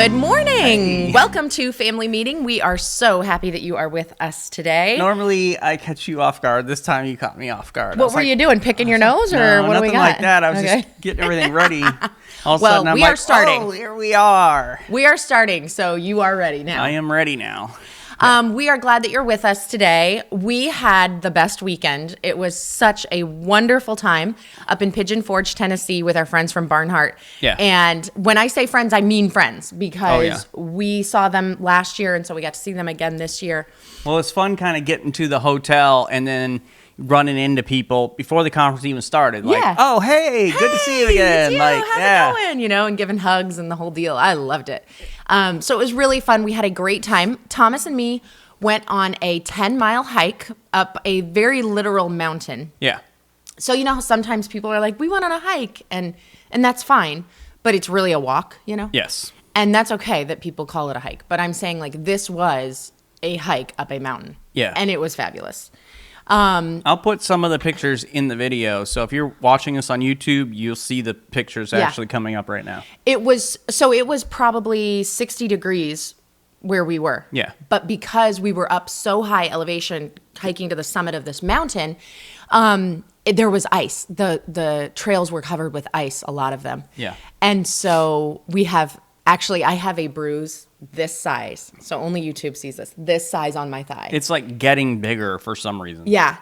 Good morning. Hey. Welcome to Family Meeting. We are so happy that you are with us today. Normally, I catch you off guard. This time, you caught me off guard. What were you doing? Picking your nose, or no, what do we got? nothing like that. I was just getting everything ready. All of a sudden, I'm we like, are starting. oh, here we are. We are starting, so you are ready now. I am ready now. We are glad that you're with us today. We had the best weekend. It was such a wonderful time up in Pigeon Forge, Tennessee with our friends from Barnhart. Yeah. And when I say friends, I mean friends because we saw them last year, and so we got to see them again this year. Well, it's fun kind of getting to the hotel and then running into people before the conference even started. Like, oh, hey, good to see you again. It's you. Like, how's it going? You know, and giving hugs and the whole deal. I loved it. So it was really fun. We had a great time. Thomas and me went on a 10-mile hike up a very literal mountain. Yeah. So you know how sometimes people are like, we went on a hike, and that's fine, but it's really a walk, you know? Yes. And that's okay that people call it a hike. But I'm saying, like, this was a hike up a mountain. Yeah. And it was fabulous. I'll put some of the pictures in the video. So if you're watching us on YouTube, you'll see the pictures actually coming up right now. It was probably 60 degrees where we were. Yeah. But because we were up so high elevation hiking to the summit of this mountain, there was ice. The trails were covered with ice, a lot of them. Yeah. And so I have a bruise this size. So only YouTube sees this size on my thigh. It's like getting bigger for some reason. Yeah.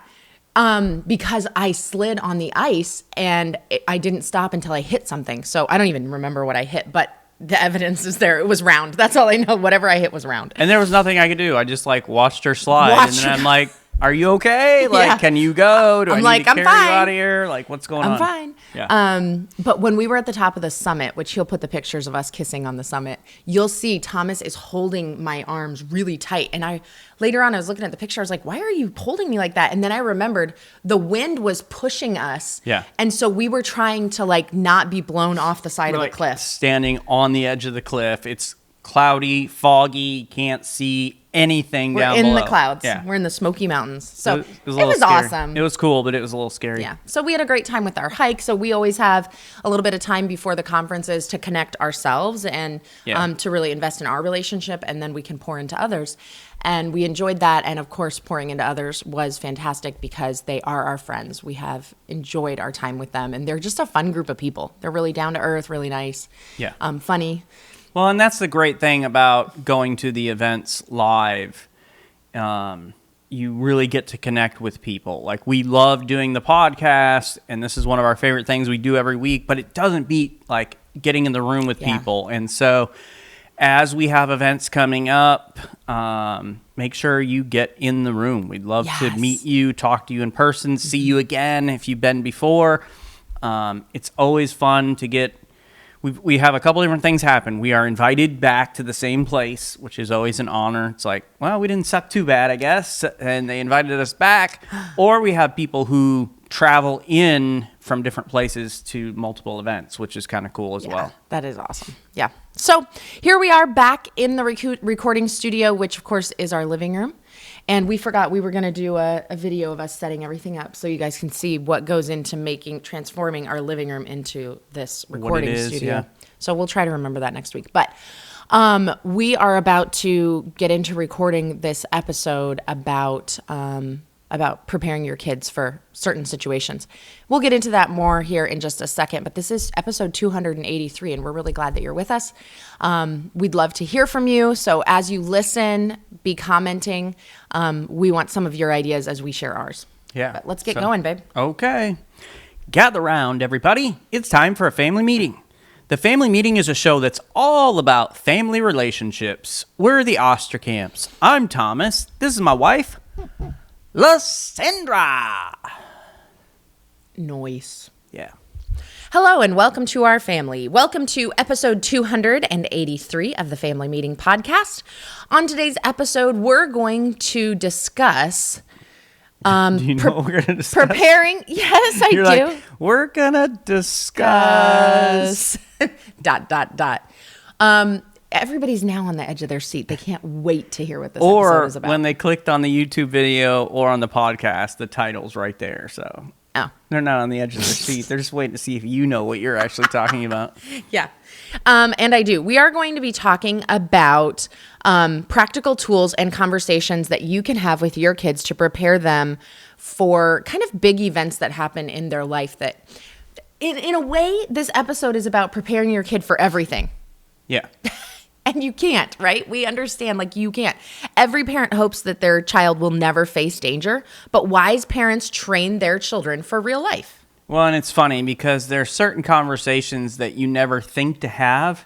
Because I slid on the ice and I didn't stop until I hit something. So I don't even remember what I hit, but the evidence is there. It was round. That's all I know. Whatever I hit was round. And there was nothing I could do. I just watched her slide. And then I'm like, are you okay? Can you go? Do I need to carry you out of here? What's going on? I'm fine. Yeah. But when we were at the top of the summit, which he'll put the pictures of us kissing on the summit, you'll see Thomas is holding my arms really tight. And later on, I was looking at the picture. I was like, why are you holding me like that? And then I remembered the wind was pushing us. Yeah. And so we were trying to not be blown off the side of the cliff. Standing on the edge of the cliff. It's cloudy, foggy, can't see anything down below. We're in the clouds. Yeah. We're in the Smoky Mountains. So it was awesome. It was cool, but it was a little scary. Yeah. So we had a great time with our hike. So we always have a little bit of time before the conferences to connect ourselves and to really invest in our relationship, and then we can pour into others. And we enjoyed that. And of course, pouring into others was fantastic because they are our friends. We have enjoyed our time with them, and they're just a fun group of people. They're really down to earth, really nice. Yeah. Funny. Well, and that's the great thing about going to the events live. You really get to connect with people. We love doing the podcast, and this is one of our favorite things we do every week, but it doesn't beat getting in the room with people. And so as we have events coming up, make sure you get in the room. We'd love to meet you, talk to you in person, see you again if you've been before. It's always fun to get... We have a couple different things happen. We are invited back to the same place, which is always an honor. It's we didn't suck too bad, I guess, and they invited us back. Or we have people who travel in from different places to multiple events, which is kind of cool as well. That is awesome. Yeah. So here we are back in the recording studio, which of course is our living room. And we forgot we were going to do a video of us setting everything up so you guys can see what goes into transforming our living room into this recording studio. Yeah. So we'll try to remember that next week. But we are about to get into recording this episode about preparing your kids for certain situations. We'll get into that more here in just a second, but this is episode 283, and we're really glad that you're with us. We'd love to hear from you, so as you listen, be commenting. We want some of your ideas as we share ours. Yeah. But let's get going, babe. Okay. Gather round, everybody. It's time for a family meeting. The Family Meeting is a show that's all about family relationships. We're the Osterkamps. I'm Thomas. This is my wife, Lysandra. Noise. Yeah. Hello and welcome to our family. Welcome to episode 283 of the Family Meeting podcast. On today's episode, we're going to discuss... do you know what we're going to discuss? Preparing. Yes, I do. We're going to discuss... ... Everybody's now on the edge of their seat. They can't wait to hear what this episode is about. Or when they clicked on the YouTube video or on the podcast, the title's right there. So Oh. They're not on the edge of their seat. They're just waiting to see if you know what you're actually talking about. Yeah. And I do. We are going to be talking about practical tools and conversations that you can have with your kids to prepare them for kind of big events that happen in their life that, in a way, this episode is about preparing your kid for everything. Yeah. And you can't, right? We understand, like, you can't. Every parent hopes that their child will never face danger, but wise parents train their children for real life. Well, and it's funny because there are certain conversations that you never think to have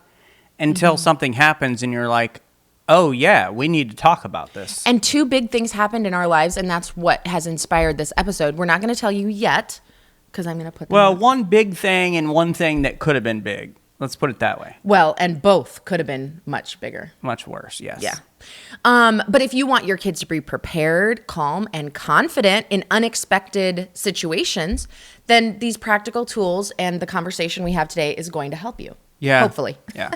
until something happens and you're like, oh, yeah, we need to talk about this. And two big things happened in our lives, and that's what has inspired this episode. We're not going to tell you yet because I'm going to put them up. One big thing and one thing that could have been big. Let's put it that way. Well, and both could have been much bigger. Much worse, yes. Yeah. But if you want your kids to be prepared, calm, and confident in unexpected situations, then these practical tools and the conversation we have today is going to help you. Yeah. Hopefully. Yeah.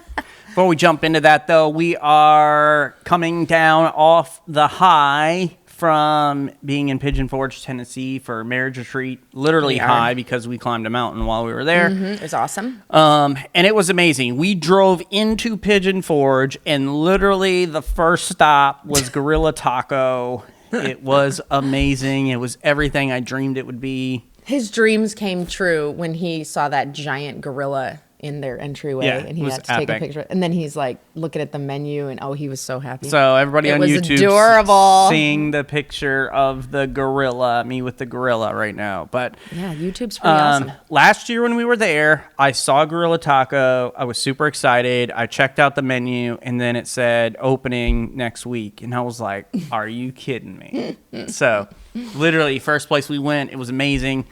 Before we jump into that, though, we are coming down off the high from being in Pigeon Forge, Tennessee for marriage retreat. Literally high because we climbed a mountain while we were there. Mm-hmm. It was awesome. And it was amazing. We drove into Pigeon Forge, and literally the first stop was Gorilla Taco. It was amazing. It was everything I dreamed it would be. His dreams came true when he saw that giant gorilla in their entryway, and he had to take a picture. And then he's like looking at the menu, and he was so happy. So everybody on YouTube, adorable. Seeing the picture of the gorilla, me with the gorilla right now. But yeah, YouTube's pretty awesome. Last year when we were there, I saw Gorilla Taco. I was super excited. I checked out the menu, and then it said opening next week, and I was like, "Are you kidding me?" So, literally, first place we went, it was amazing.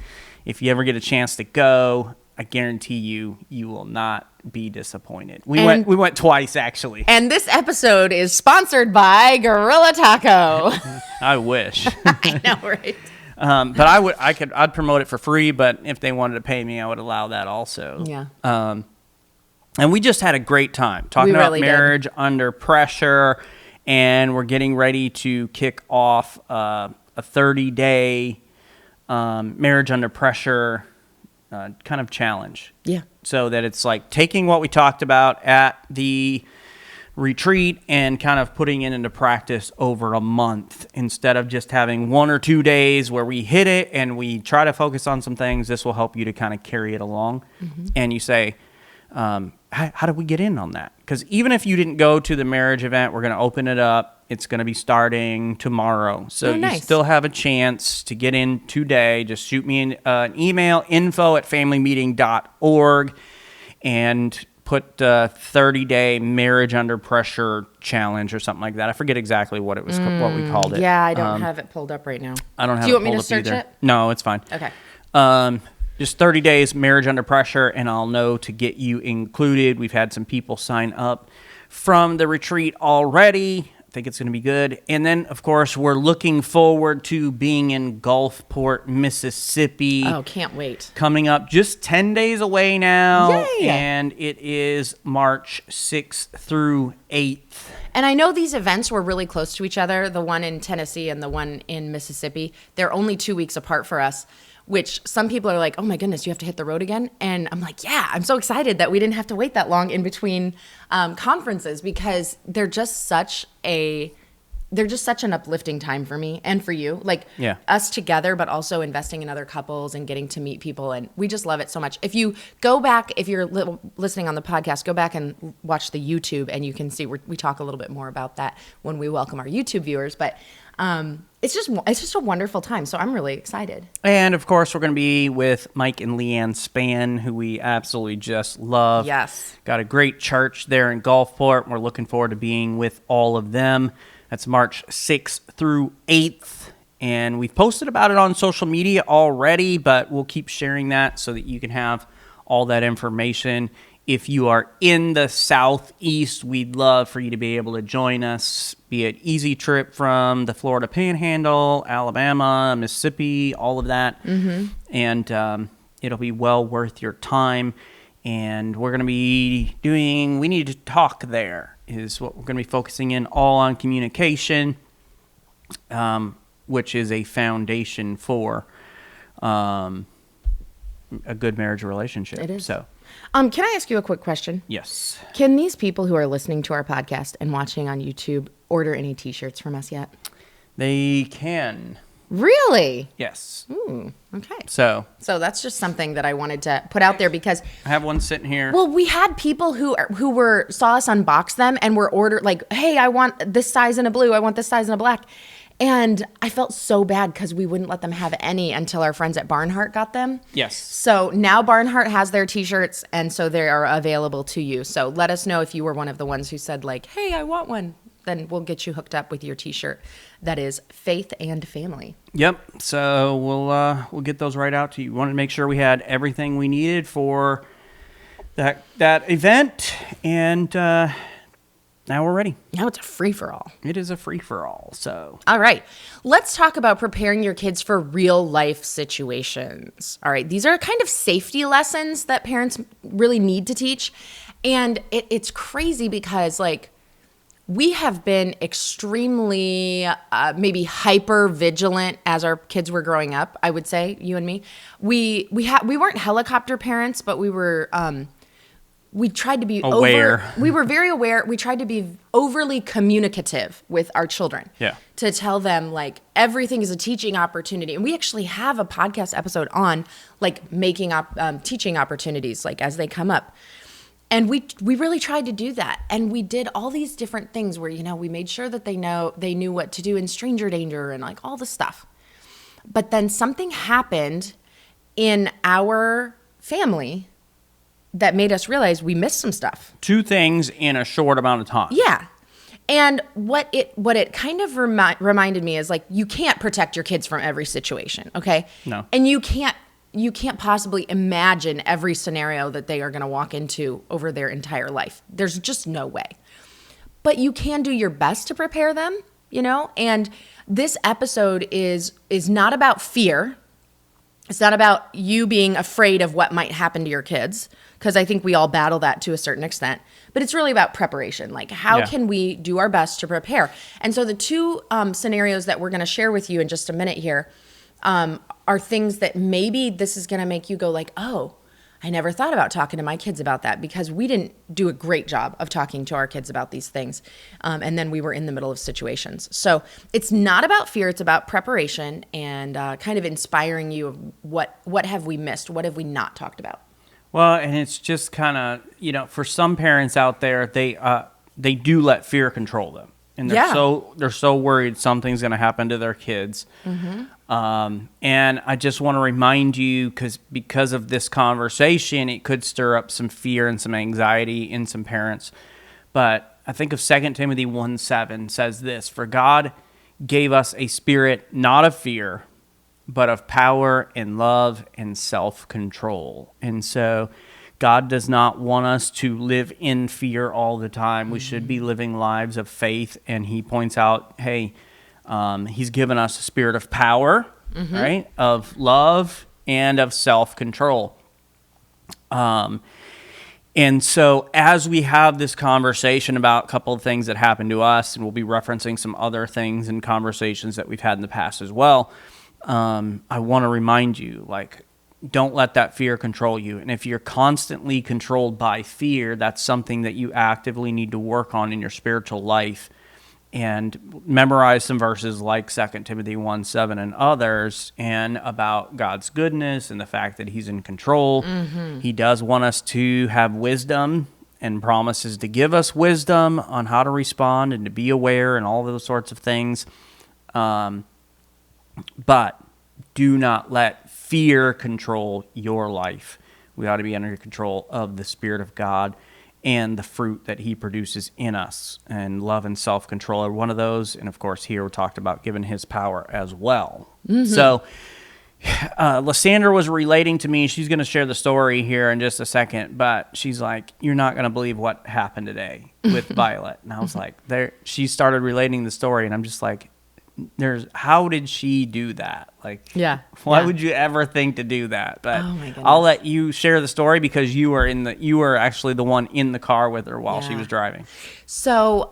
If you ever get a chance to go, I guarantee you will not be disappointed. We went twice, actually. And this episode is sponsored by Gorilla Taco. I wish. I know, right? But I'd promote it for free, but if they wanted to pay me, I would allow that also. Yeah. And we just had a great time talking about marriage under pressure, and we're getting ready to kick off a 30-day marriage under pressure kind of challenge. Yeah. So that it's like taking what we talked about at the retreat and kind of putting it into practice over a month instead of just having 1 or 2 days where we hit it and we try to focus on some things. This will help you to kind of carry it along. Mm-hmm. And you say, how did we get in on that? Because even if you didn't go to the marriage event, we're going to open it up. It's going to be starting tomorrow. So you still have a chance to get in today. Just shoot me an email, info@familymeeting.org, and put 30-day marriage under pressure challenge or something like that. I forget exactly what it was, what we called it. Yeah, I don't have it pulled up right now. I don't have it pulled up. Do you want me to search it? No, it's fine. Okay. Just 30 days marriage under pressure, and I'll know to get you included. We've had some people sign up from the retreat already. I think it's going to be good. And then, of course, we're looking forward to being in Gulfport, Mississippi. Oh, can't wait. Coming up just 10 days away now. Yay! And it is March 6th through 8th. And I know these events were really close to each other, the one in Tennessee and the one in Mississippi. They're only 2 weeks apart for us, which some people are like, oh my goodness, you have to hit the road again? And I'm like, yeah, I'm so excited that we didn't have to wait that long in between conferences because they're just such an uplifting time for me and for you. Like us together, but also investing in other couples and getting to meet people. And we just love it so much. If you go back, if you're listening on the podcast, go back and watch the YouTube and you can see we talk a little bit more about that when we welcome our YouTube viewers. But it's just a wonderful time. So I'm really excited. And of course, we're going to be with Mike and Leanne Spann, who we absolutely just love. Yes. Got a great church there in Gulfport. We're looking forward to being with all of them. That's March 6th through 8th. And we've posted about it on social media already, but we'll keep sharing that so that you can have all that information. If you are in the Southeast, we'd love for you to be able to join us. Be an easy trip from the Florida Panhandle, Alabama, Mississippi, all of that. Mm-hmm. And it'll be well worth your time. And we're going to be doing We Need to Talk there is what we're going to be focusing in all on communication, which is a foundation for a good marriage relationship. It is. So, can I ask you a quick question? yes. Can these people who are listening to our podcast and watching on YouTube order any t-shirts from us yet? They can. Really? Yes. Ooh, okay. So that's just something that I wanted to put out there because I have one sitting here. well, we had people who saw us unbox them and were ordered like, hey, I want this size in a blue. I want this size in a black. And I felt so bad because we wouldn't let them have any until our friends at Barnhart got them. Yes. So now Barnhart has their t-shirts and so they are available to you. So let us know if you were one of the ones who said like, hey, I want one. Then we'll get you hooked up with your t-shirt. That is Faith and Family. Yep. So we'll get those right out to you. We wanted to make sure we had everything we needed for that event, and now we're ready. Now it's a free-for-all. It is a free-for-all. So All right. Let's talk about preparing your kids for real life situations. All right. These are kind of safety lessons that parents really need to teach. And it's crazy because like we have been extremely maybe hyper vigilant as our kids were growing up, I would say, you and me. We weren't helicopter parents, but we were we tried to be aware. We were very aware. We tried to be overly communicative with our children. Yeah. To tell them like everything is a teaching opportunity. And we actually have a podcast episode on like making teaching opportunities like as they come up. And we really tried to do that. And we did all these different things where, you know, we made sure that they knew what to do in stranger danger and like all the stuff. But then something happened in our family that made us realize we missed some stuff. 2 things in a short amount of time. Yeah. And what it kind of reminded me is like, you can't protect your kids from every situation. Okay. No. And you can't possibly imagine every scenario that they are going to walk into over their entire life. There's just no way. But you can do your best to prepare them, you know? And this episode is not about fear. It's not about you being afraid of what might happen to your kids, because I think we all battle that to a certain extent. But it's really about preparation. Like, how can we do our best to prepare? And so the 2 scenarios that we're going to share with you in just a minute here are things that maybe this is going to make you go like, oh, I never thought about talking to my kids about that, because we didn't do a great job of talking to our kids about these things. And then we were in the middle of situations. So it's not about fear. It's about preparation and kind of inspiring you of what have we missed? What have we not talked about? Well, and it's just kind of, you know, for some parents out there, they do let fear control them. And they're so worried something's going to happen to their kids. Mm-hmm. And I just want to remind you, because of this conversation, it could stir up some fear and some anxiety in some parents. But I think of 2 Timothy 1:7 says this: "For God gave us a spirit not of fear, but of power and love and self-control." And so God does not want us to live in fear all the time. We should be living lives of faith. And he points out, hey, he's given us a spirit of power, right, of love, and of self-control. And so as we have this conversation about a couple of things that happened to us, and we'll be referencing some other things and conversations that we've had in the past as well, I want to remind you, like, don't let that fear control you. And if you're constantly controlled by fear, that's something that you actively need to work on in your spiritual life. And memorize some verses like 2 Timothy 1:7 and others, and about God's goodness and the fact that he's in control. Mm-hmm. He does want us to have wisdom and promises to give us wisdom on how to respond and to be aware and all those sorts of things. But do not let fear control your life. We ought to be under control of the Spirit of God and the fruit that he produces in us. And love and self-control are one of those. And of course, here we talked about giving his power as well. Mm-hmm. So Lysandra was relating to me. She's going to share the story here in just a second. But she's like, you're not going to believe what happened today with Violet. And I was like, she started relating the story. And I'm just like, how did she do that? Like, why would you ever think to do that? But I'll let you share the story, because you were actually the one in the car with her while she was driving. So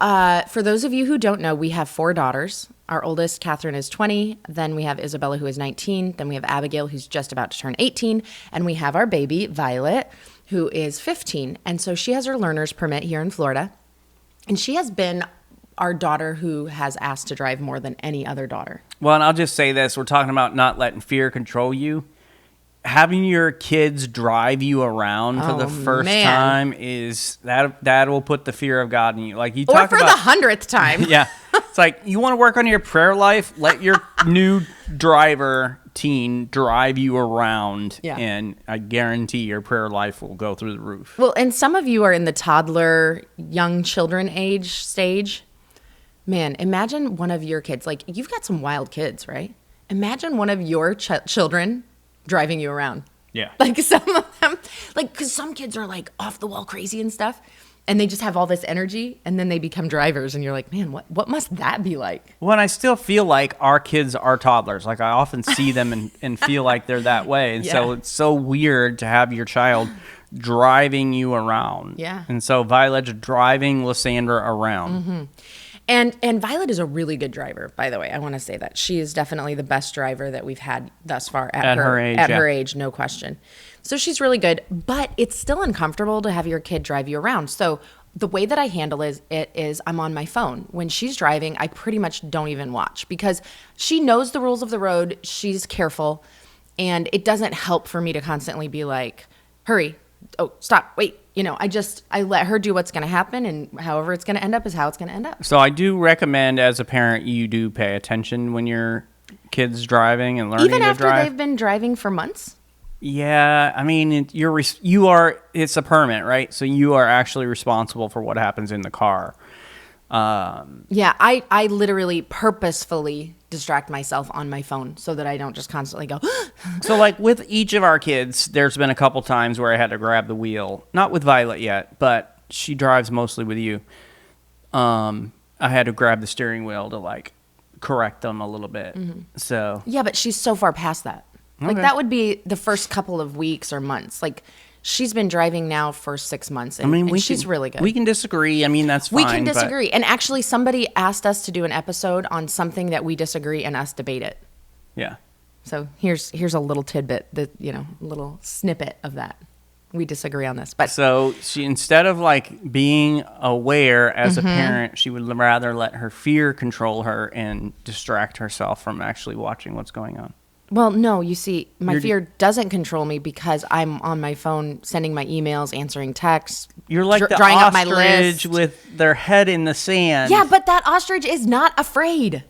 for those of you who don't know, we have 4 daughters. Our oldest, Catherine, is 20. Then we have Isabella, who is 19. Then we have Abigail, who's just about to turn 18. And we have our baby, Violet, who is 15. And so she has her learner's permit here in Florida. And she has been our daughter who has asked to drive more than any other daughter. Well, and I'll just say this. We're talking about not letting fear control you. Having your kids drive you around for the first time is that will put the fear of God in you. Like you talk or for about, the 100th time. Yeah. It's like you want to work on your prayer life, let your new teen drive you around, and I guarantee your prayer life will go through the roof. Well, and some of you are in the toddler, young children age stage. Man, imagine one of your kids, like you've got some wild kids, right? Imagine one of your children driving you around. Yeah. Like some of them, like, because some kids are like off the wall crazy and stuff, and they just have all this energy, and then they become drivers, and you're like, man, what must that be like? Well, and I still feel like our kids are toddlers. Like I often see them and feel like they're that way. And so it's so weird to have your child driving you around. Yeah. And so Violet's driving Lysandra around. Mm-hmm. And Violet is a really good driver, by the way. I want to say that. She is definitely the best driver that we've had thus far at her age. At her age, no question. So she's really good, but it's still uncomfortable to have your kid drive you around. So the way that I handle it is I'm on my phone. When she's driving, I pretty much don't even watch because she knows the rules of the road. She's careful, and it doesn't help for me to constantly be like, hurry, oh, stop, wait. I let her do what's going to happen, and however it's going to end up is how it's going to end up. So I do recommend as a parent you do pay attention when your kid's driving and learning to drive. Even after they've been driving for months? Yeah, I mean, it's a permit, right? So you are actually responsible for what happens in the car. Yeah, I literally purposefully distract myself on my phone so that I don't just constantly go. So like with each of our kids, there's been a couple times where I had to grab the wheel. Not with Violet yet, but she drives mostly with you. I had to grab the steering wheel to like correct them a little bit. Mm-hmm. So yeah, but she's so far past that. Like that would be the first couple of weeks or months. Like she's been driving now for 6 months, and she's really good. We can disagree. I mean, that's fine. We can disagree. And actually, somebody asked us to do an episode on something that we disagree and us debate it. Yeah. So here's a little tidbit, little snippet of that. We disagree on this. But so she, instead of like being aware as a parent, she would rather let her fear control her and distract herself from actually watching what's going on. Well, no, you see, my fear doesn't control me because I'm on my phone sending my emails, answering texts. You're like the drawing up my ostrich list with their head in the sand. Yeah, but that ostrich is not afraid.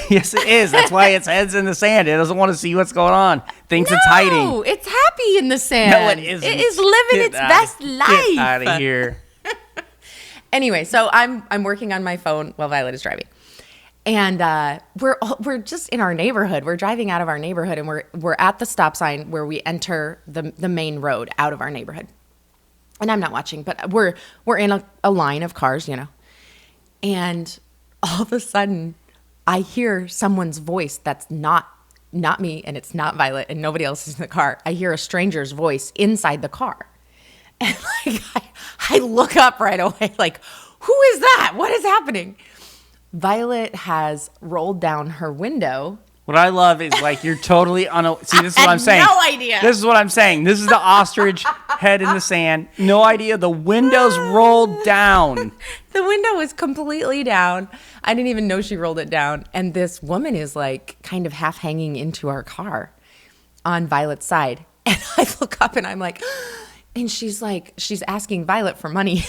Yes, it is. That's why its head's in the sand. It doesn't want to see what's going on. Thinks it's hiding. No, it's happy in the sand. No, it isn't. It is living its best life. Get out of here. Anyway, so I'm working on my phone while Violet is driving. And we're just in our neighborhood. We're driving out of our neighborhood, and we're at the stop sign where we enter the main road out of our neighborhood. And I'm not watching, but we're in a line of cars, And all of a sudden, I hear someone's voice that's not me, and it's not Violet, and nobody else is in the car. I hear a stranger's voice inside the car. And like I look up right away, like, who is that? What is happening? Violet has rolled down her window. What I love is like you're totally see, this is what I'm saying. No idea. This is what I'm saying. This is the ostrich head in the sand. No idea. The window's rolled down. The window was completely down. I didn't even know she rolled it down. And this woman is like kind of half hanging into our car on Violet's side. And I look up and I'm like, and she's asking Violet for money.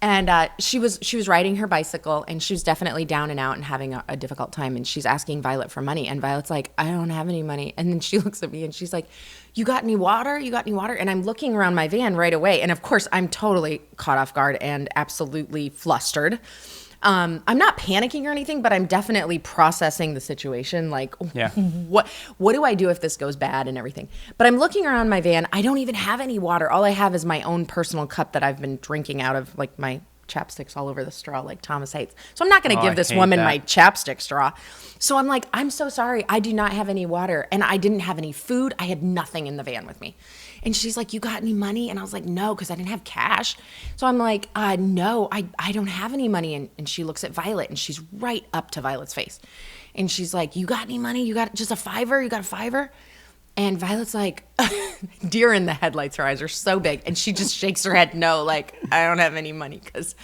And she was riding her bicycle, and she was definitely down and out and having a difficult time. And she's asking Violet for money, and Violet's like, I don't have any money. And then she looks at me and she's like, you got any water? You got any water? And I'm looking around my van right away. And of course, I'm totally caught off guard and absolutely flustered. I'm not panicking or anything, but I'm definitely processing the situation. Like, what do I do if this goes bad and everything? But I'm looking around my van. I don't even have any water. All I have is my own personal cup that I've been drinking out of, like my chapsticks all over the straw, like Thomas hates. So I'm not going to give this woman my chapstick straw. So I'm like, I'm so sorry. I do not have any water, and I didn't have any food. I had nothing in the van with me. And she's like, you got any money? And I was like, no, because I didn't have cash. So I'm like, no, I don't have any money. And she looks at Violet, and she's right up to Violet's face. And she's like, you got any money? You got just a $5? You got a $5? And Violet's like, deer in the headlights. Her eyes are so big. And she just shakes her head, no, like, I don't have any money, because,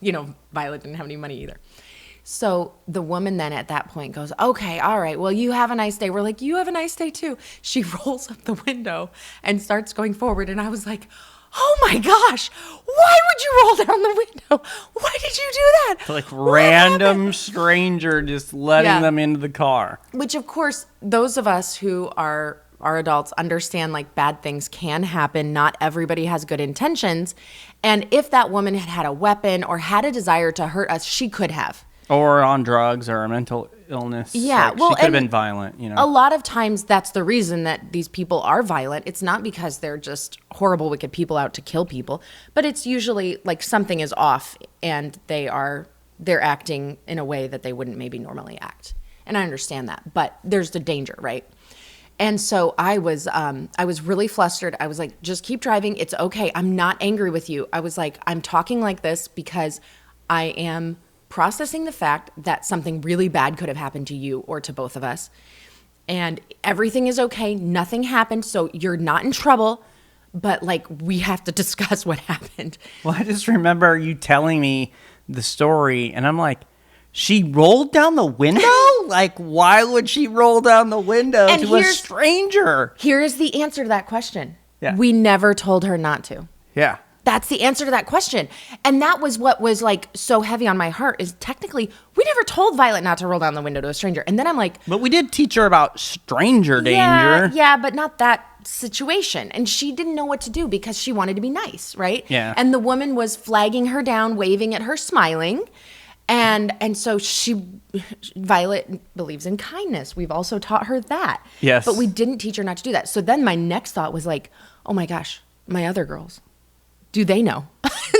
Violet didn't have any money either. So the woman then at that point goes, okay, all right, well, you have a nice day. We're like, you have a nice day too. She rolls up the window and starts going forward. And I was like, oh my gosh, why would you roll down the window? Why did you do that? Like random stranger just letting them into the car. Which, of course, those of us who are adults understand, like, bad things can happen. Not everybody has good intentions. And if that woman had had a weapon or had a desire to hurt us, she could have. Or on drugs or a mental illness. Yeah, well, she could have been violent, A lot of times that's the reason that these people are violent. It's not because they're just horrible, wicked people out to kill people, but it's usually like something is off and they're acting in a way that they wouldn't maybe normally act. And I understand that, but there's the danger, right? And so I was really flustered. I was like, just keep driving. It's okay. I'm not angry with you. I was like, I'm talking like this because I am processing the fact that something really bad could have happened to you or to both of us. And everything is okay. Nothing happened. So you're not in trouble. But, like, we have to discuss what happened. Well, I just remember you telling me the story, and I'm like, she rolled down the window? Like, why would she roll down the window to a stranger? Here is the answer to that question. Yeah. We never told her not to. Yeah. That's the answer to that question. And that was what was, like, so heavy on my heart, is technically we never told Violet not to roll down the window to a stranger. And then I'm like, but we did teach her about stranger danger. Yeah, but not that situation. And she didn't know what to do because she wanted to be nice, right? Yeah. And the woman was flagging her down, waving at her, smiling. And so Violet believes in kindness. We've also taught her that. Yes. But we didn't teach her not to do that. So then my next thought was like, oh my gosh, my other girls, do they know?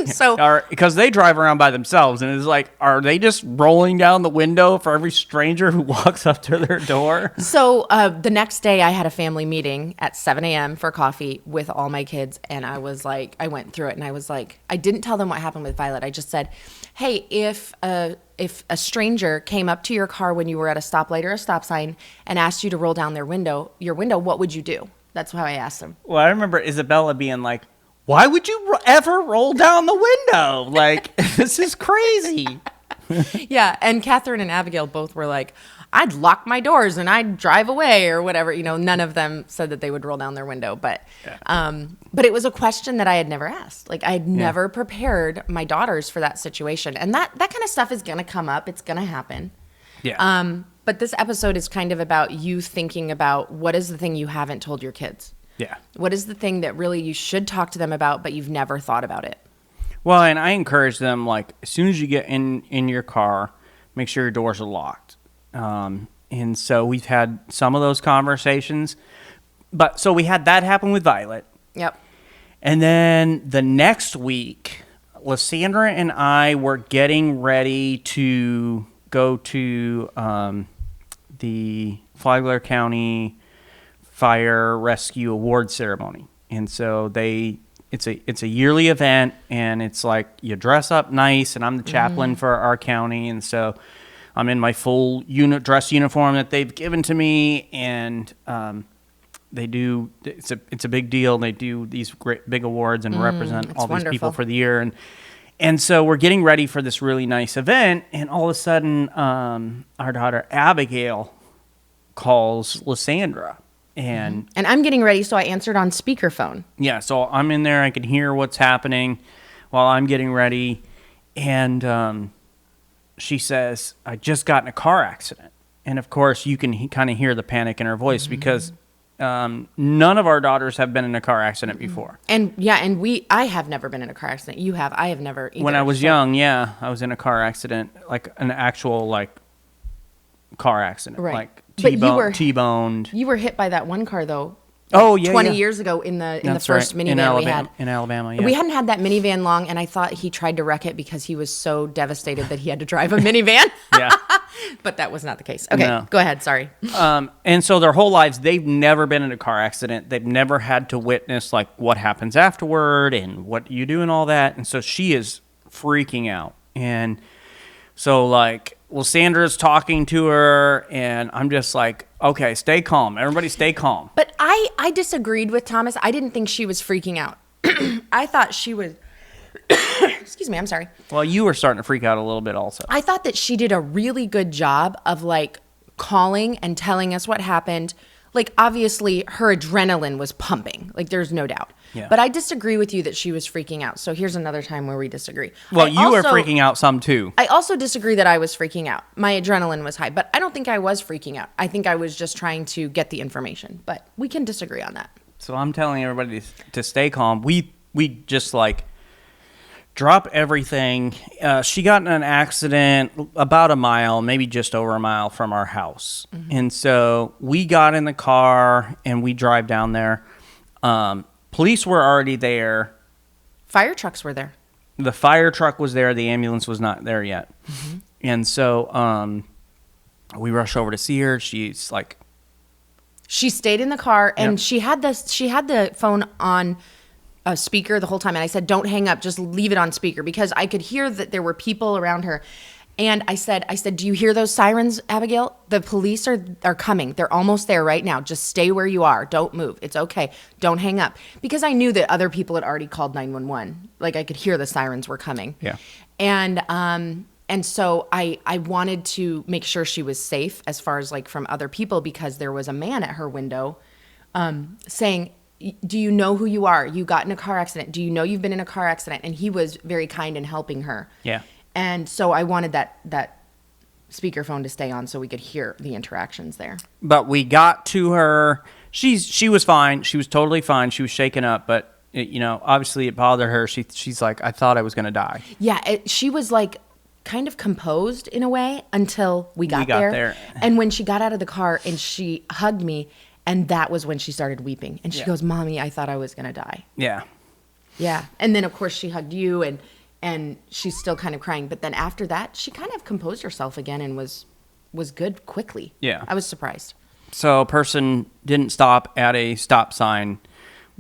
So because they drive around by themselves, and it's like, are they just rolling down the window for every stranger who walks up to their door? So the next day I had a family meeting at 7 a.m. for coffee with all my kids. And I was like, I went through it and I was like, I didn't tell them what happened with Violet. I just said, hey, if a stranger came up to your car when you were at a stoplight or a stop sign and asked you to roll down your window, what would you do? That's how I asked them. Well, I remember Isabella being like, why would you ever roll down the window? Like, this is crazy. Yeah, and Catherine and Abigail both were like, I'd lock my doors and I'd drive away or whatever. None of them said that they would roll down their window. But it was a question that I had never asked. Like, I had never prepared my daughters for that situation. And that kind of stuff is going to come up. It's going to happen. Yeah. But this episode is kind of about you thinking about what is the thing you haven't told your kids. Yeah. What is the thing that really you should talk to them about, but you've never thought about it? Well, and I encourage them, like, as soon as you get in your car, make sure your doors are locked. And so we've had some of those conversations. But so we had that happen with Violet. Yep. And then the next week, Lysandra and I were getting ready to go to the Flagler County Fire Rescue Award ceremony. And so it's a yearly event, and it's like you dress up nice, and I'm the chaplain for our county, and so I'm in my full dress uniform that they've given to me, and they do it's a big deal. They do these great big awards and represent all these people for the year, and so we're getting ready for this really nice event, and all of a sudden our daughter Abigail calls Lysandra. And I'm getting ready, so I answered on speakerphone. Yeah, so I'm in there. I can hear what's happening while I'm getting ready. And she says, I just got in a car accident. And, of course, you can kind of hear the panic in her voice because none of our daughters have been in a car accident before. And, I have never been in a car accident. You have. I have never either. When I was young, I was in a car accident, like an actual, like, car accident. Right. Like, T-boned. You were hit by that one car, though. Oh, yeah, 20 years ago in the first minivan we had. In Alabama, yeah. We hadn't had that minivan long, and I thought he tried to wreck it because he was so devastated that he had to drive a minivan. Yeah. But that was not the case. Okay, No. go ahead. Sorry. And so their whole lives, they've never been in a car accident. They've never had to witness like what happens afterward and what you do and all that. And so she is freaking out. And so like, well, Sandra's talking to her, and I'm just like, okay, stay calm. Everybody stay calm. But I disagreed with Thomas. I didn't think she was freaking out. I thought she was, excuse me, I'm sorry. Well, you were starting to freak out a little bit also. I thought that she did a really good job of like calling and telling us what happened. Like obviously her adrenaline was pumping. Like there's no doubt. Yeah. But I disagree with you that she was freaking out. So here's another time where we disagree. Well, you were freaking out some too. I also disagree that I was freaking out. My adrenaline was high, but I don't think I was freaking out. I think I was just trying to get the information. But we can disagree on that. So I'm telling everybody to stay calm. We just like drop everything. She got in an accident about a mile, maybe just over a mile from our house. Mm-hmm. And so we got in the car and we drive down there. Police were already there. Fire trucks were there. The fire truck was there. The ambulance was not there yet. Mm-hmm. And so we rush over to see her. She's like, she stayed in the car and she had the phone on a speaker the whole time. And I said, don't hang up, just leave it on speaker, because I could hear that there were people around her. And I said, do you hear those sirens, Abigail? The police are coming. They're almost there right now. Just stay where you are. Don't move. It's okay. Don't hang up. Because I knew that other people had already called 911. Like I could hear the sirens were coming. Yeah. And so I wanted to make sure she was safe as far as like from other people, because there was a man at her window saying, do you know who you are? You got in a car accident. Do you know you've been in a car accident? And he was very kind in helping her. Yeah. And so I wanted that speakerphone to stay on so we could hear the interactions there. But we got to her. She was fine. She was totally fine. She was shaken up, but obviously it bothered her. She's like, I thought I was going to die. Yeah, she was like kind of composed in a way until we got there. And when she got out of the car and she hugged me, and that was when she started weeping. And she goes, Mommy, I thought I was going to die. Yeah. Yeah. And then, of course, she hugged you, and she's still kind of crying. But then after that, she kind of composed herself again and was good quickly. Yeah. I was surprised. So a person didn't stop at a stop sign,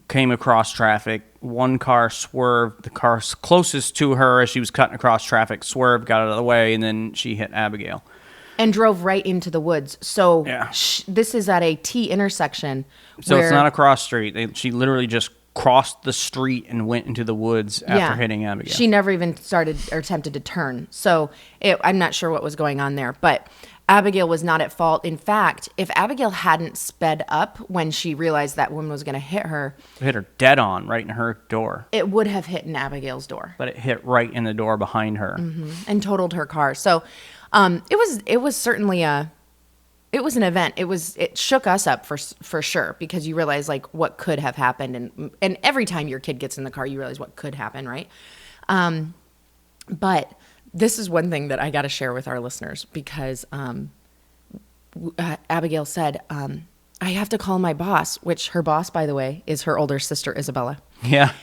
came across traffic. One car swerved. The car closest to her as she was cutting across traffic swerved, got out of the way, and then she hit Abigail. And drove right into the woods. So yeah. This is at a T intersection. So it's not a cross street. She literally just crossed the street and went into the woods after hitting Abigail. She never even started or attempted to turn. So I'm not sure what was going on there. But Abigail was not at fault. In fact, if Abigail hadn't sped up when she realized that woman was going to hit her. It hit her dead on right in her door. It would have hit in Abigail's door. But it hit right in the door behind her. Mm-hmm. And totaled her car. So it was certainly an event. It shook us up for sure, because you realize like what could have happened, and every time your kid gets in the car, you realize what could happen, right? But this is one thing that I got to share with our listeners, because Abigail said, I have to call my boss, which her boss, by the way, is her older sister, Isabella. Yeah.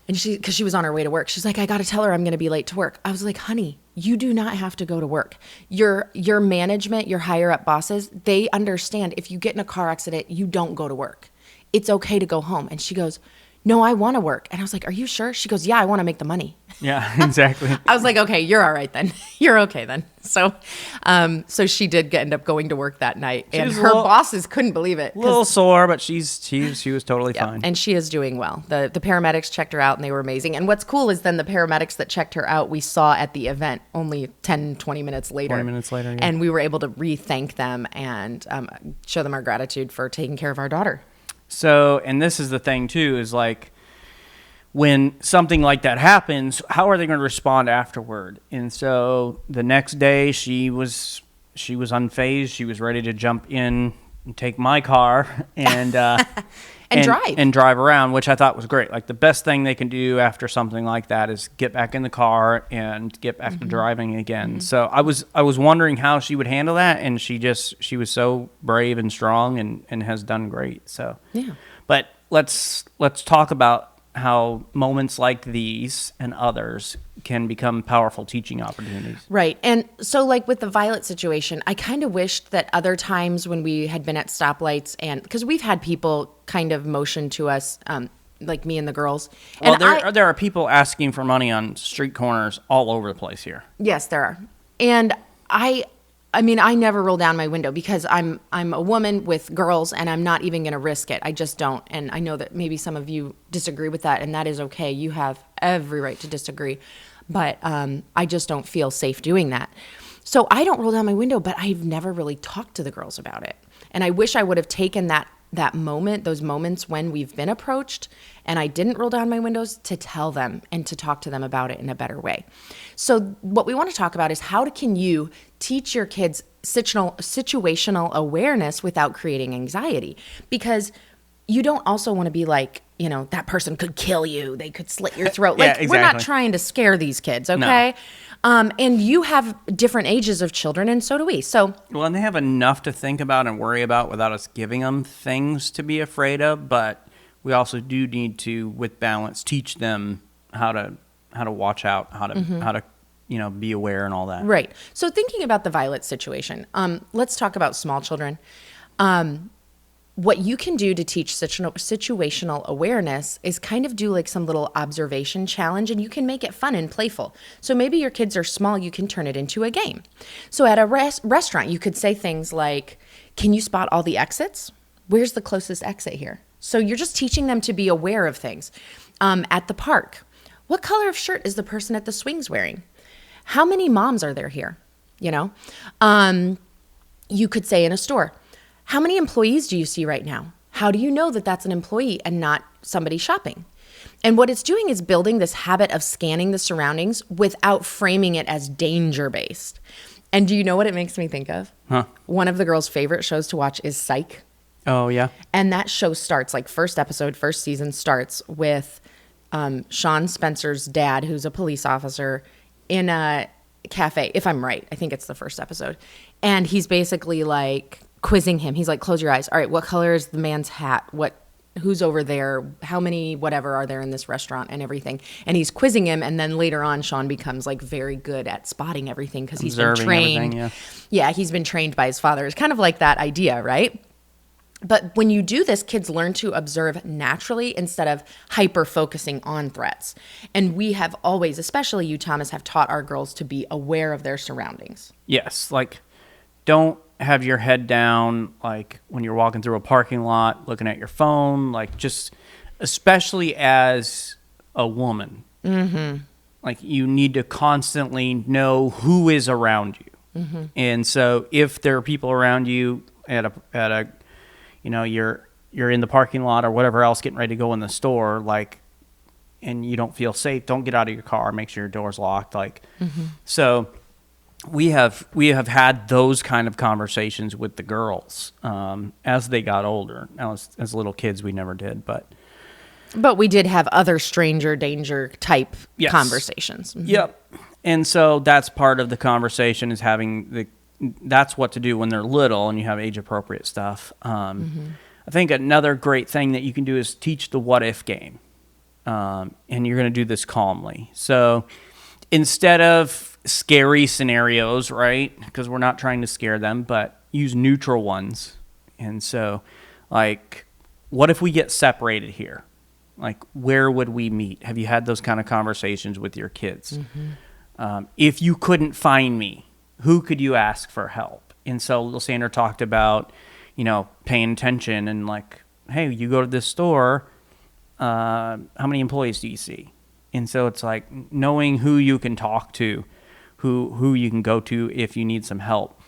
And because she was on her way to work, she's like, I got to tell her I'm going to be late to work. I was like, honey, you do not have to go to work. Your management, your higher up bosses, they understand if you get in a car accident, you don't go to work. It's okay to go home. And she goes, no, I want to work. And I was like, are you sure? She goes, yeah, I want to make the money. Yeah, exactly. I was like, okay, you're all right then. You're okay then. So she did end up going to work that night, and her bosses couldn't believe it. A little sore, but she was totally fine. And she is doing well. The paramedics checked her out, and they were amazing. And what's cool is then the paramedics that checked her out, we saw at the event only 10, 20 minutes later. 20 minutes later, yeah. And we were able to re-thank them and show them our gratitude for taking care of our daughter. So, and this is the thing too, is like, when something like that happens, how are they going to respond afterward? And so the next day she was unfazed. She was ready to jump in and take my car and drive around, which I thought was great. Like the best thing they can do after something like that is get back in the car and get back to driving again. Mm-hmm. So I was wondering how she would handle that, and she was so brave and strong and has done great. So yeah. But let's talk about how moments like these and others can become powerful teaching opportunities. Right. And so like with the Violet situation, I kind of wished that other times when we had been at stoplights, and because we've had people kind of motion to us, like me and the girls. Well, And there are people asking for money on street corners all over the place here. yes, there are. And I mean, I never roll down my window because I'm a woman with girls, and I'm not even going to risk it. I just don't. And I know that maybe some of you disagree with that, and that is okay. You have every right to disagree. But I just don't feel safe doing that. So I don't roll down my window, but I've never really talked to the girls about it. And I wish I would have taken that moment, those moments when we've been approached and I didn't roll down my windows, to tell them and to talk to them about it in a better way. So what we want to talk about is how can you teach your kids situational awareness without creating anxiety? Because you don't also want to be like, you know, that person could kill you. They could slit your throat. Yeah, Like, exactly. We're not trying to scare these kids, okay? And you have different ages of children, and so do we. So, Well, and they have enough to think about and worry about without us giving them things to be afraid of. But we also do need to, with balance, teach them how to watch out, how to be aware and all that. right. So thinking about the Violet situation, let's talk about small children. What you can do to teach situational awareness is kind of do like some little observation challenge, and you can make it fun and playful. So maybe your kids are small, you can turn it into a game. So at a restaurant, you could say things like, can you spot all the exits? Where's the closest exit here? So you're just teaching them to be aware of things. At the park, what color of shirt is the person at the swings wearing? How many moms are there here? You know, you could say in a store, how many employees do you see right now? How do you know that that's an employee and not somebody shopping? And what it's doing is building this habit of scanning the surroundings without framing it as danger-based. And do you know what it makes me think of? Huh. One of the girls' favorite shows to watch is Psych. Oh, yeah. And that show starts, like first season starts with Sean Spencer's dad, who's a police officer, in a cafe, if I'm right. I think it's the first episode. And he's basically like quizzing him. He's like, close your eyes. All right, what color is the man's hat? Who's over there? How many whatever are there in this restaurant and everything? And he's quizzing him. And then later on, Sean becomes like very good at spotting everything because he's been trained. Yeah, he's been trained by his father. It's kind of like that idea, right? But when you do this, kids learn to observe naturally instead of hyper-focusing on threats. And we have always, especially you, Thomas, have taught our girls to be aware of their surroundings. Yes, like don't have your head down like when you're walking through a parking lot, looking at your phone, like just especially as a woman. Mm-hmm. Like you need to constantly know who is around you. Mm-hmm. And so if there are people around you at a you know, you're in the parking lot or whatever else getting ready to go in the store, like, and you don't feel safe, don't get out of your car, make sure your door's locked. Like, so we have had those kind of conversations with the girls as they got older. Now, as little kids, we never did, but we did have other stranger danger type yes. conversations. Mm-hmm. Yep. And so that's part of the conversation is that's what to do when they're little and you have age appropriate stuff. I think another great thing that you can do is teach the what if game. And you're going to do this calmly. So instead of scary scenarios, right? Because we're not trying to scare them, but use neutral ones. And so like, what if we get separated here? Like, where would we meet? Have you had those kind of conversations with your kids? If you couldn't find me, who could you ask for help? And so Lysander talked about, you know, paying attention and like, hey, you go to this store, how many employees do you see? And so it's like knowing who you can talk to, who you can go to if you need some help.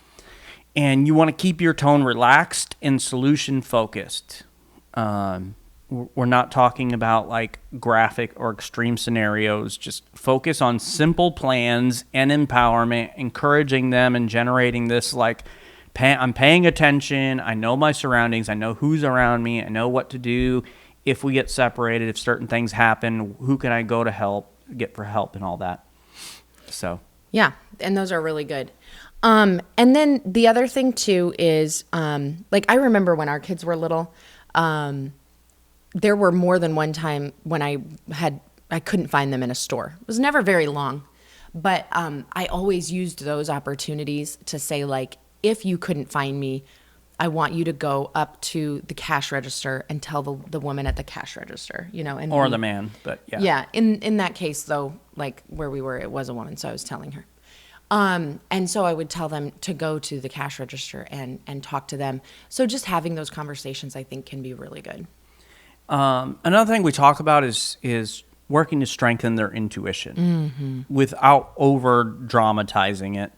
And you want to keep your tone relaxed and solution focused. We're not talking about like graphic or extreme scenarios. Just focus on simple plans and empowerment, encouraging them and generating this like, I'm paying attention. I know my surroundings. I know who's around me. I know what to do if we get separated, if certain things happen, who can I go to get for help and all that. So. Yeah. And those are really good. And then the other thing too is, like I remember when our kids were little, there were more than one time when I couldn't find them in a store. It was never very long, but I always used those opportunities to say, like, if you couldn't find me, I want you to go up to the cash register and tell the woman at the cash register, and Or the man, but yeah. Yeah. In that case, though, like where we were, it was a woman, so I was telling her. And so I would tell them to go to the cash register and talk to them. So just having those conversations, I think, can be really good. Another thing we talk about is working to strengthen their intuition without over dramatizing it.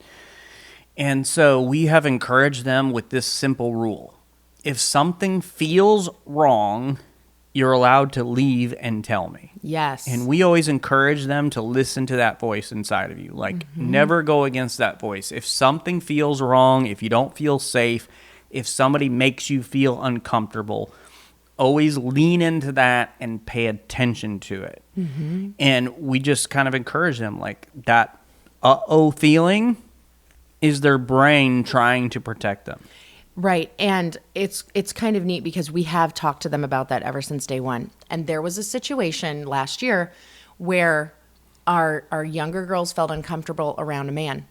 And so we have encouraged them with this simple rule. If something feels wrong, you're allowed to leave and tell me. Yes. And we always encourage them to listen to that voice inside of you. Like, never go against that voice. If something feels wrong, if you don't feel safe, if somebody makes you feel uncomfortable, always lean into that and pay attention to it. And we just kind of encourage them, like, that uh-oh feeling is their brain trying to protect them. Right. And it's kind of neat because we have talked to them about that ever since day one. And there was a situation last year where our younger girls felt uncomfortable around a man.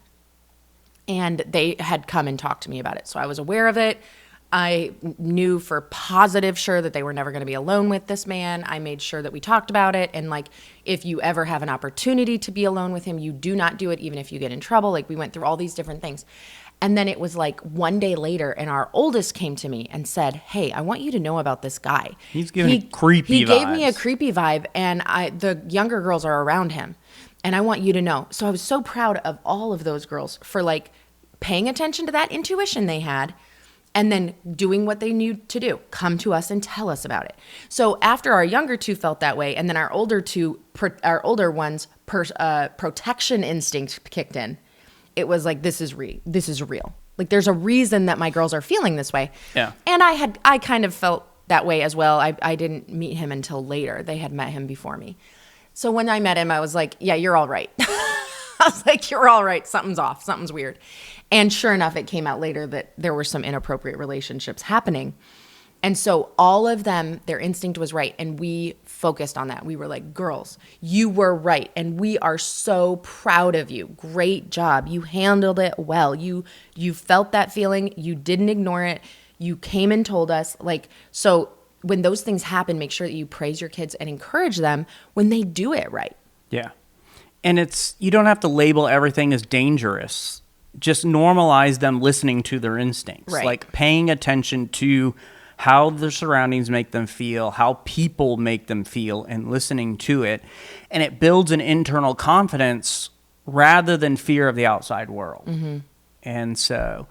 And they had come and talked to me about it. So I was aware of it. I knew for positive sure that they were never going to be alone with this man. I made sure that we talked about it. And like, if you ever have an opportunity to be alone with him, you do not do it, even if you get in trouble. Like, we went through all these different things. And then it was like one day later, and our oldest came to me and said, "Hey, I want you to know about this guy. He's giving me creepy He vibes." gave me a creepy vibe, and the younger girls are around him. And I want you to know." So I was so proud of all of those girls for like paying attention to that intuition they had, and then doing what they knew to do. Come to us and tell us about it. So after our younger two felt that way, and then our older ones' protection instinct kicked in, it was like, this is real. Like, there's a reason that my girls are feeling this way. Yeah. And I kind of felt that way as well. I didn't meet him until later. They had met him before me. So when I met him, I was like, yeah, you're all right. I was like, you're all right. Something's off. Something's weird. And sure enough, it came out later that there were some inappropriate relationships happening. And so all of them, their instinct was right. And we focused on that. We were like, girls, you were right. And we are so proud of you. Great job. You handled it well. You felt that feeling. You didn't ignore it. You came and told us. Like, so when those things happen, make sure that you praise your kids and encourage them when they do it right. Yeah. And you don't have to label everything as dangerous. Just normalize them listening to their instincts. Right. Like, paying attention to how the surroundings make them feel, how people make them feel, and listening to it. And it builds an internal confidence rather than fear of the outside world. And so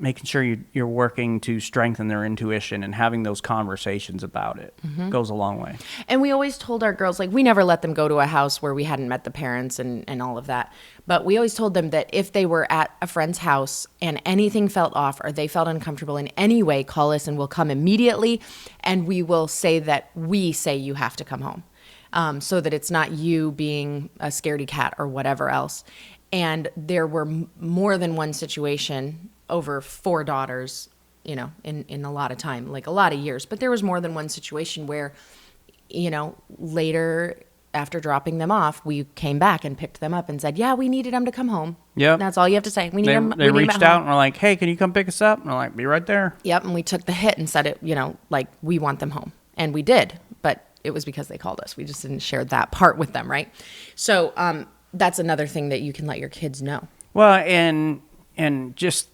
making sure you're working to strengthen their intuition and having those conversations about it goes a long way. And we always told our girls, like, we never let them go to a house where we hadn't met the parents and all of that. But we always told them that if they were at a friend's house and anything felt off or they felt uncomfortable in any way, call us and we'll come immediately. And we will say that we say you have to come home, so that it's not you being a scaredy cat or whatever else. And there were more than one situation over 4 daughters, in a lot of time, like a lot of years. But there was more than one situation where, later after dropping them off, we came back and picked them up and said, yeah, we needed them to come home. Yep. That's all you have to say. We need them. They reached out and were like, hey, can you come pick us up? And we're like, be right there. Yep. And we took the hit and said it, like, we want them home. And we did. But it was because they called us. We just didn't share that part with them, right? So that's another thing that you can let your kids know. Well, and just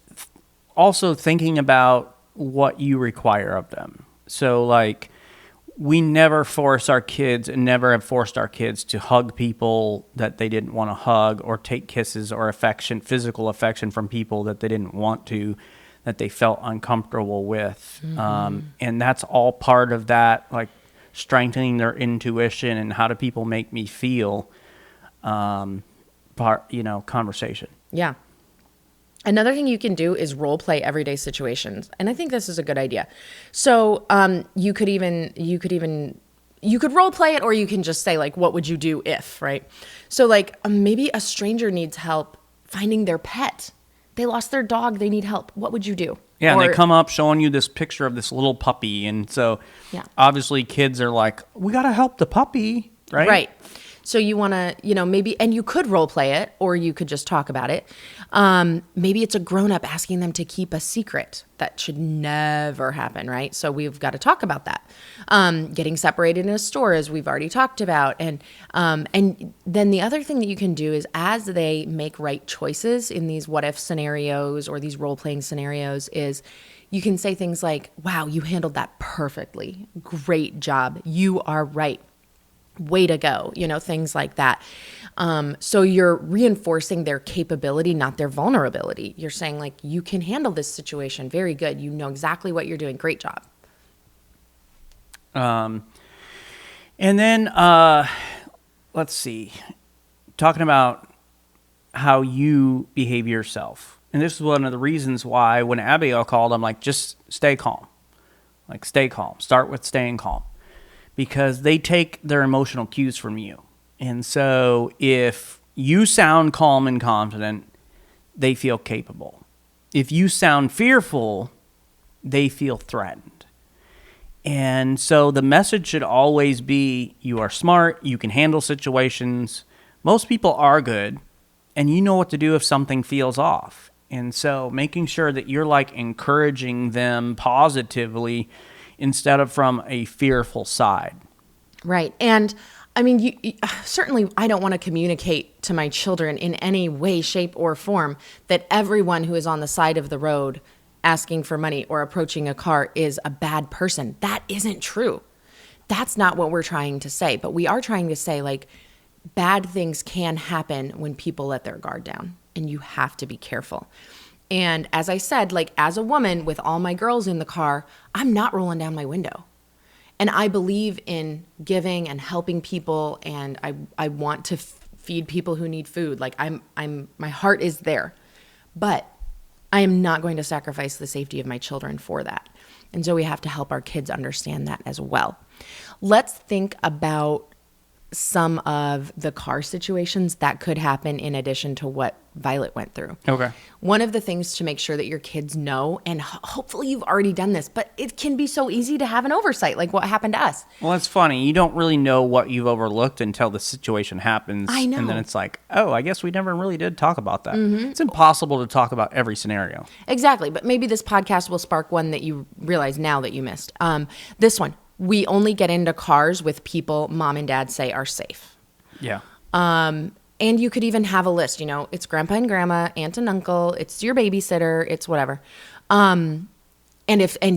also thinking about what you require of them. So, like, we never force our kids and never have forced our kids to hug people that they didn't want to hug, or take kisses or physical affection from people that they didn't want to, that they felt uncomfortable with. And that's all part of that, like, strengthening their intuition and how do people make me feel conversation. Yeah. Another thing you can do is role play everyday situations. And I think this is a good idea. So you could role play it, or you can just say, like, what would you do if, right? So like maybe a stranger needs help finding their pet. They lost their dog. They need help. What would you do? Yeah, and they Or- come up showing you this picture of this little puppy. And so Yeah. obviously kids are like, we got to help the puppy, right? Right. So you want to, maybe, and you could role play it, or you could just talk about it. Maybe it's a grown up asking them to keep a secret. That should never happen, right? So we've got to talk about that. Getting separated in a store, as we've already talked about, and then the other thing that you can do is, as they make right choices in these what if scenarios or these role playing scenarios, is you can say things like, "Wow, you handled that perfectly. Great job. You are right. Way to go," things like that. So you're reinforcing their capability, not their vulnerability. You're saying, like, you can handle this situation. Very good. You know exactly what you're doing. Great job. And then let's see, talking about how you behave yourself. And this is one of the reasons why when Abigail called, I'm like, just stay calm. Like, stay calm. Start with staying calm. Because they take their emotional cues from you. And so if you sound calm and confident, they feel capable. If you sound fearful, they feel threatened. And so the message should always be, you are smart, you can handle situations. Most people are good, and you know what to do if something feels off. And so making sure that you're like encouraging them positively instead of from a fearful side. Right. And I mean, certainly I don't want to communicate to my children in any way, shape, or form that everyone who is on the side of the road asking for money or approaching a car is a bad person. That isn't true. That's not what we're trying to say. But we are trying to say, like, bad things can happen when people let their guard down, and you have to be careful. And as I said, like, as a woman with all my girls in the car, I'm not rolling down my window. And I believe in giving and helping people, and I want to feed people who need food. Like, my heart is there. But I am not going to sacrifice the safety of my children for that. And so we have to help our kids understand that as well. Let's think about some of the car situations that could happen in addition to what Violet went through. Okay. One of the things to make sure that your kids know, and hopefully you've already done this, but it can be so easy to have an oversight, like what happened to us. Well, it's funny. You don't really know what you've overlooked until the situation happens. I know. And then it's like, oh, I guess we never really did talk about that. It's impossible to talk about every scenario. Exactly. But maybe this podcast will spark one that you realize now that you missed. This one, we only get into cars with people mom and dad say are safe. Yeah. And you could even have a list, it's grandpa and grandma, aunt and uncle, it's your babysitter, it's whatever. And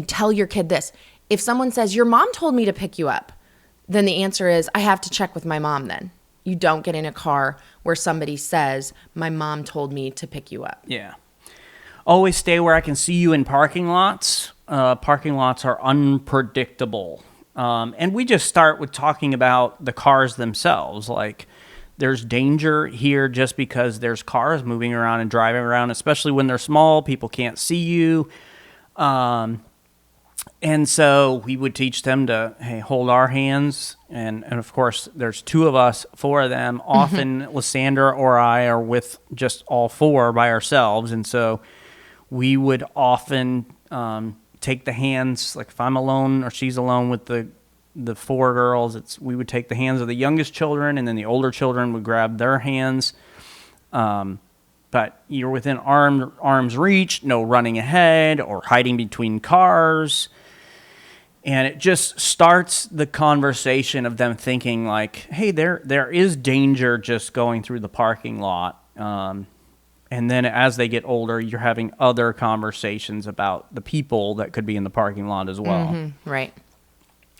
tell your kid this. If someone says, your mom told me to pick you up, then the answer is, I have to check with my mom then. You don't get in a car where somebody says, my mom told me to pick you up. Yeah. Always stay where I can see you in parking lots. Parking lots are unpredictable. And we just start with talking about the cars themselves. Like, there's danger here just because there's cars moving around and driving around, especially when they're small. People can't see you. And so we would teach them to, hey, hold our hands. And of course, there's two of us, four of them. Often Lysandra or I are with just all four by ourselves. And so we would often take the hands, like if I'm alone or she's alone with the four girls, we would take the hands of the youngest children, and then the older children would grab their hands. But you're within arm's reach, no running ahead or hiding between cars. And it just starts the conversation of them thinking like, hey, there is danger just going through the parking lot. And then as they get older, you're having other conversations about the people that could be in the parking lot as well. Mm-hmm, right.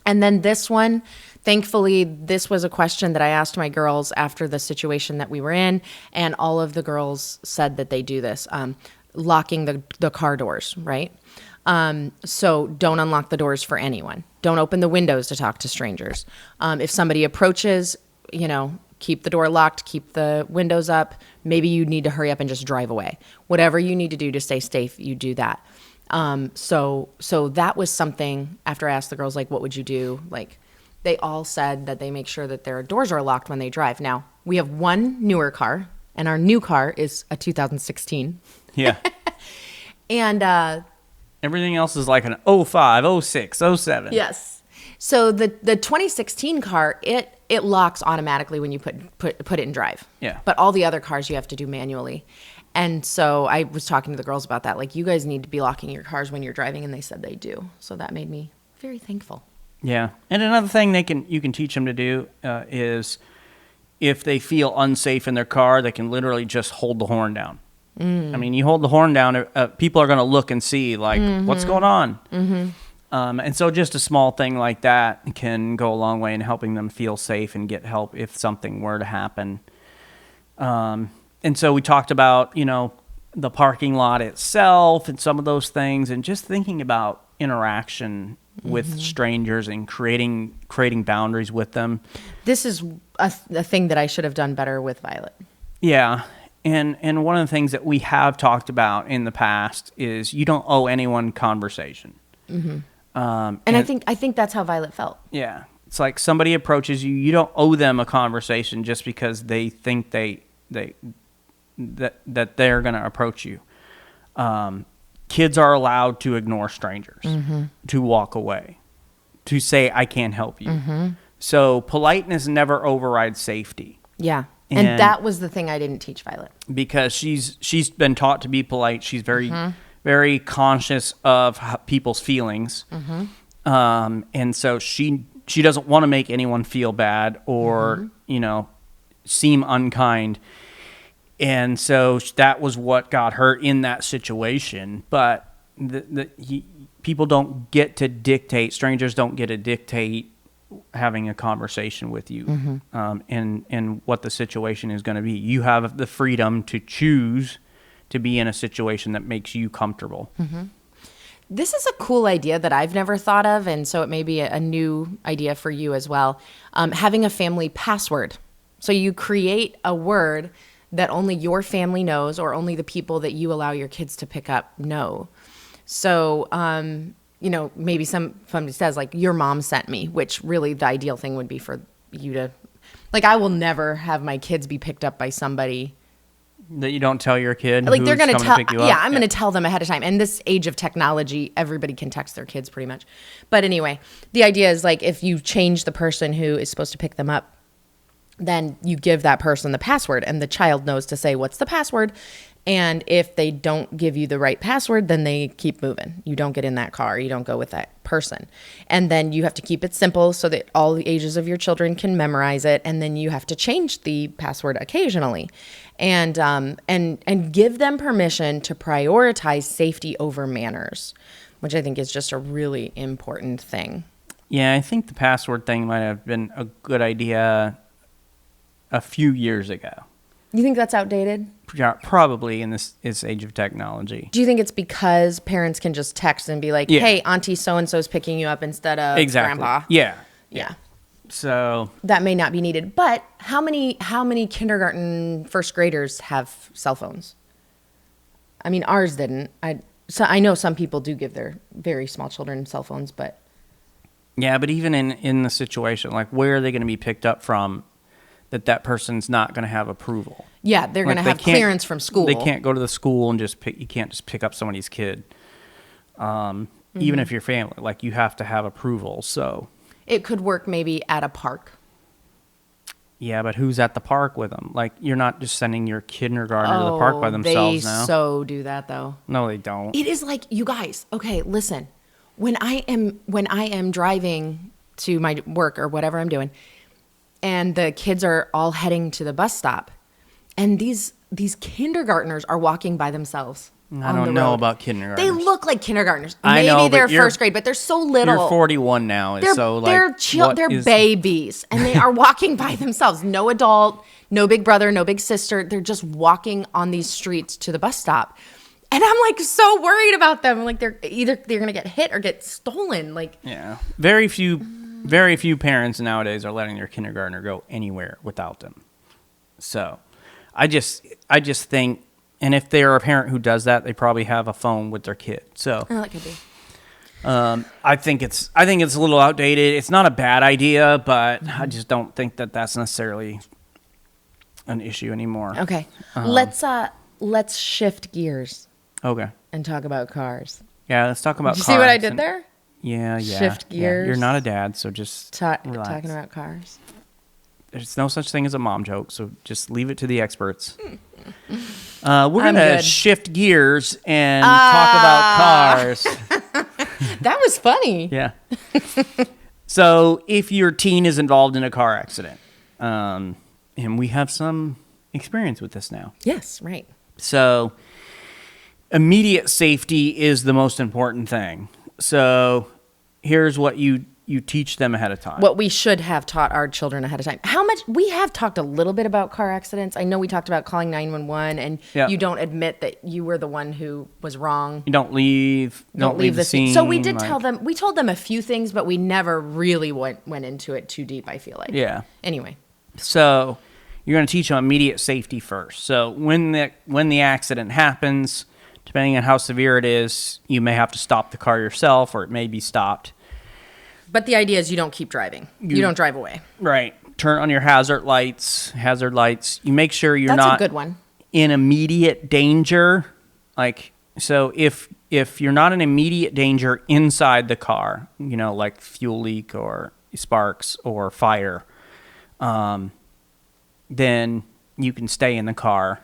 And then this one, thankfully, this was a question that I asked my girls after the situation that we were in, and all of the girls said that they do this, locking the car doors, right? So don't unlock the doors for anyone. Don't open the windows to talk to strangers. If somebody approaches, keep the door locked, keep the windows up. Maybe you need to hurry up and just drive away. Whatever you need to do to stay safe, you do that. So that was something, after I asked the girls, like, what would you do? Like, they all said that they make sure that their doors are locked when they drive. Now, we have one newer car, and our new car is a 2016. Yeah. And Everything else is like an '05, '06, '07. Yes. So the 2016 car, it locks automatically when you put it in drive. Yeah. But all the other cars you have to do manually. And so I was talking to the girls about that. Like, you guys need to be locking your cars when you're driving, and they said they do. So that made me very thankful. Yeah. And another thing you can teach them to do is if they feel unsafe in their car, they can literally just hold the horn down. I mean, you hold the horn down, people are going to look and see, like, what's going on? And so just a small thing like that can go a long way in helping them feel safe and get help if something were to happen. And so we talked about, the parking lot itself and some of those things, and just thinking about interaction with strangers and creating boundaries with them. This is a thing that I should have done better with Violet. Yeah. And one of the things that we have talked about in the past is you don't owe anyone conversation. And I think that's how Violet felt. Yeah. It's like somebody approaches you, you don't owe them a conversation just because they think that they're going to approach you. Kids are allowed to ignore strangers, to walk away, to say, I can't help you. So politeness never overrides safety. Yeah. And that was the thing I didn't teach Violet. Because she's been taught to be polite. She's very, very conscious of people's feelings. And so she doesn't want to make anyone feel bad or, seem unkind. And so that was what got her in that situation. But people don't get to dictate, strangers don't get to dictate having a conversation with you and what the situation is going to be. You have the freedom to choose to be in a situation that makes you comfortable. This is a cool idea that I've never thought of, and so it may be a new idea for you as well. Having a family password. So you create a word that only your family knows, or only the people that you allow your kids to pick up know. So, maybe somebody says, like, your mom sent me, which really the ideal thing would be for you to, like, I will never have my kids be picked up by somebody that you don't tell your kid. Like, they're going to tell, pick you up. I'm going to tell them ahead of time. And this age of technology, everybody can text their kids pretty much. But anyway, the idea is, like, if you change the person who is supposed to pick them up, then you give that person the password, and the child knows to say, what's the password? And if they don't give you the right password, then they keep moving. You don't get in that car. You don't go with that person. And then you have to keep it simple so that all the ages of your children can memorize it. And then you have to change the password occasionally, and give them permission to prioritize safety over manners, which I think is just a really important thing. Yeah, I think the password thing might have been a good idea a few years ago. You think that's outdated? Probably in this age of technology. Do you think it's because parents can just text and be like, hey, Auntie so-and-so is picking you up instead of Grandpa? Yeah. So that may not be needed. But how many kindergarten first graders have cell phones? I mean, ours didn't. I know some people do give their very small children cell phones, but... Yeah, but even in the situation, like, where are they going to be picked up from that person's not going to have approval? Yeah, they're going to have clearance from school. They can't go to the school and you can't just pick up somebody's kid. Even if you're family, like, you have to have approval. So it could work maybe at a park. Yeah, but who's at the park with them? Like, you're not just sending your kindergartner to the park by themselves now. They so do that, though. No, they don't. It is like, you guys, okay, listen. When I am driving to my work or whatever I'm doing, and the kids are all heading to the bus stop, and these kindergartners are walking by themselves. I don't know about kindergartners. They look like kindergartners. I Maybe know, they're first grade, but they're so little. You're 41 now, they're babies, and they are walking by themselves. No adult, no big brother, no big sister. They're just walking on these streets to the bus stop. And I'm like so worried about them. Like, they're going to get hit or get stolen. Like, yeah, very few parents nowadays are letting their kindergartner go anywhere without them. So, I just think, and if they're a parent who does that, they probably have a phone with their kid. So, that could be. I think it's a little outdated. It's not a bad idea, but I just don't think that that's necessarily an issue anymore. Okay, let's shift gears. Okay. And talk about cars. Yeah, let's talk about Did you car see what I did accident. there? Yeah. Shift Yeah. You're gears. not a dad, so just relax. Talking about cars. There's no such thing as a mom joke, so just leave it to the experts. We're going to good. shift gears and talk about cars. That was funny. Yeah. So if your teen is involved in a car accident, and we have some experience with this now. Yes, right. So immediate safety is the most important thing. So here's what you teach them ahead of time. What we should have taught our children ahead of time. How much we have talked a little bit about car accidents. I know we talked about calling 911 and you don't admit that you were the one who was wrong. You don't leave the scene. So we did tell them, we told them a few things, but we never really went into it too deep, I feel like. Yeah. Anyway. So you're going to teach them immediate safety first. So when the accident happens, depending on how severe it is, you may have to stop the car yourself, or it may be stopped. But the idea is you don't keep driving. You don't drive away. Right. Turn on your hazard lights. You make sure you're That's not a good one. in immediate danger. Like, so if you're not in immediate danger inside the car, like fuel leak or sparks or fire, then you can stay in the car.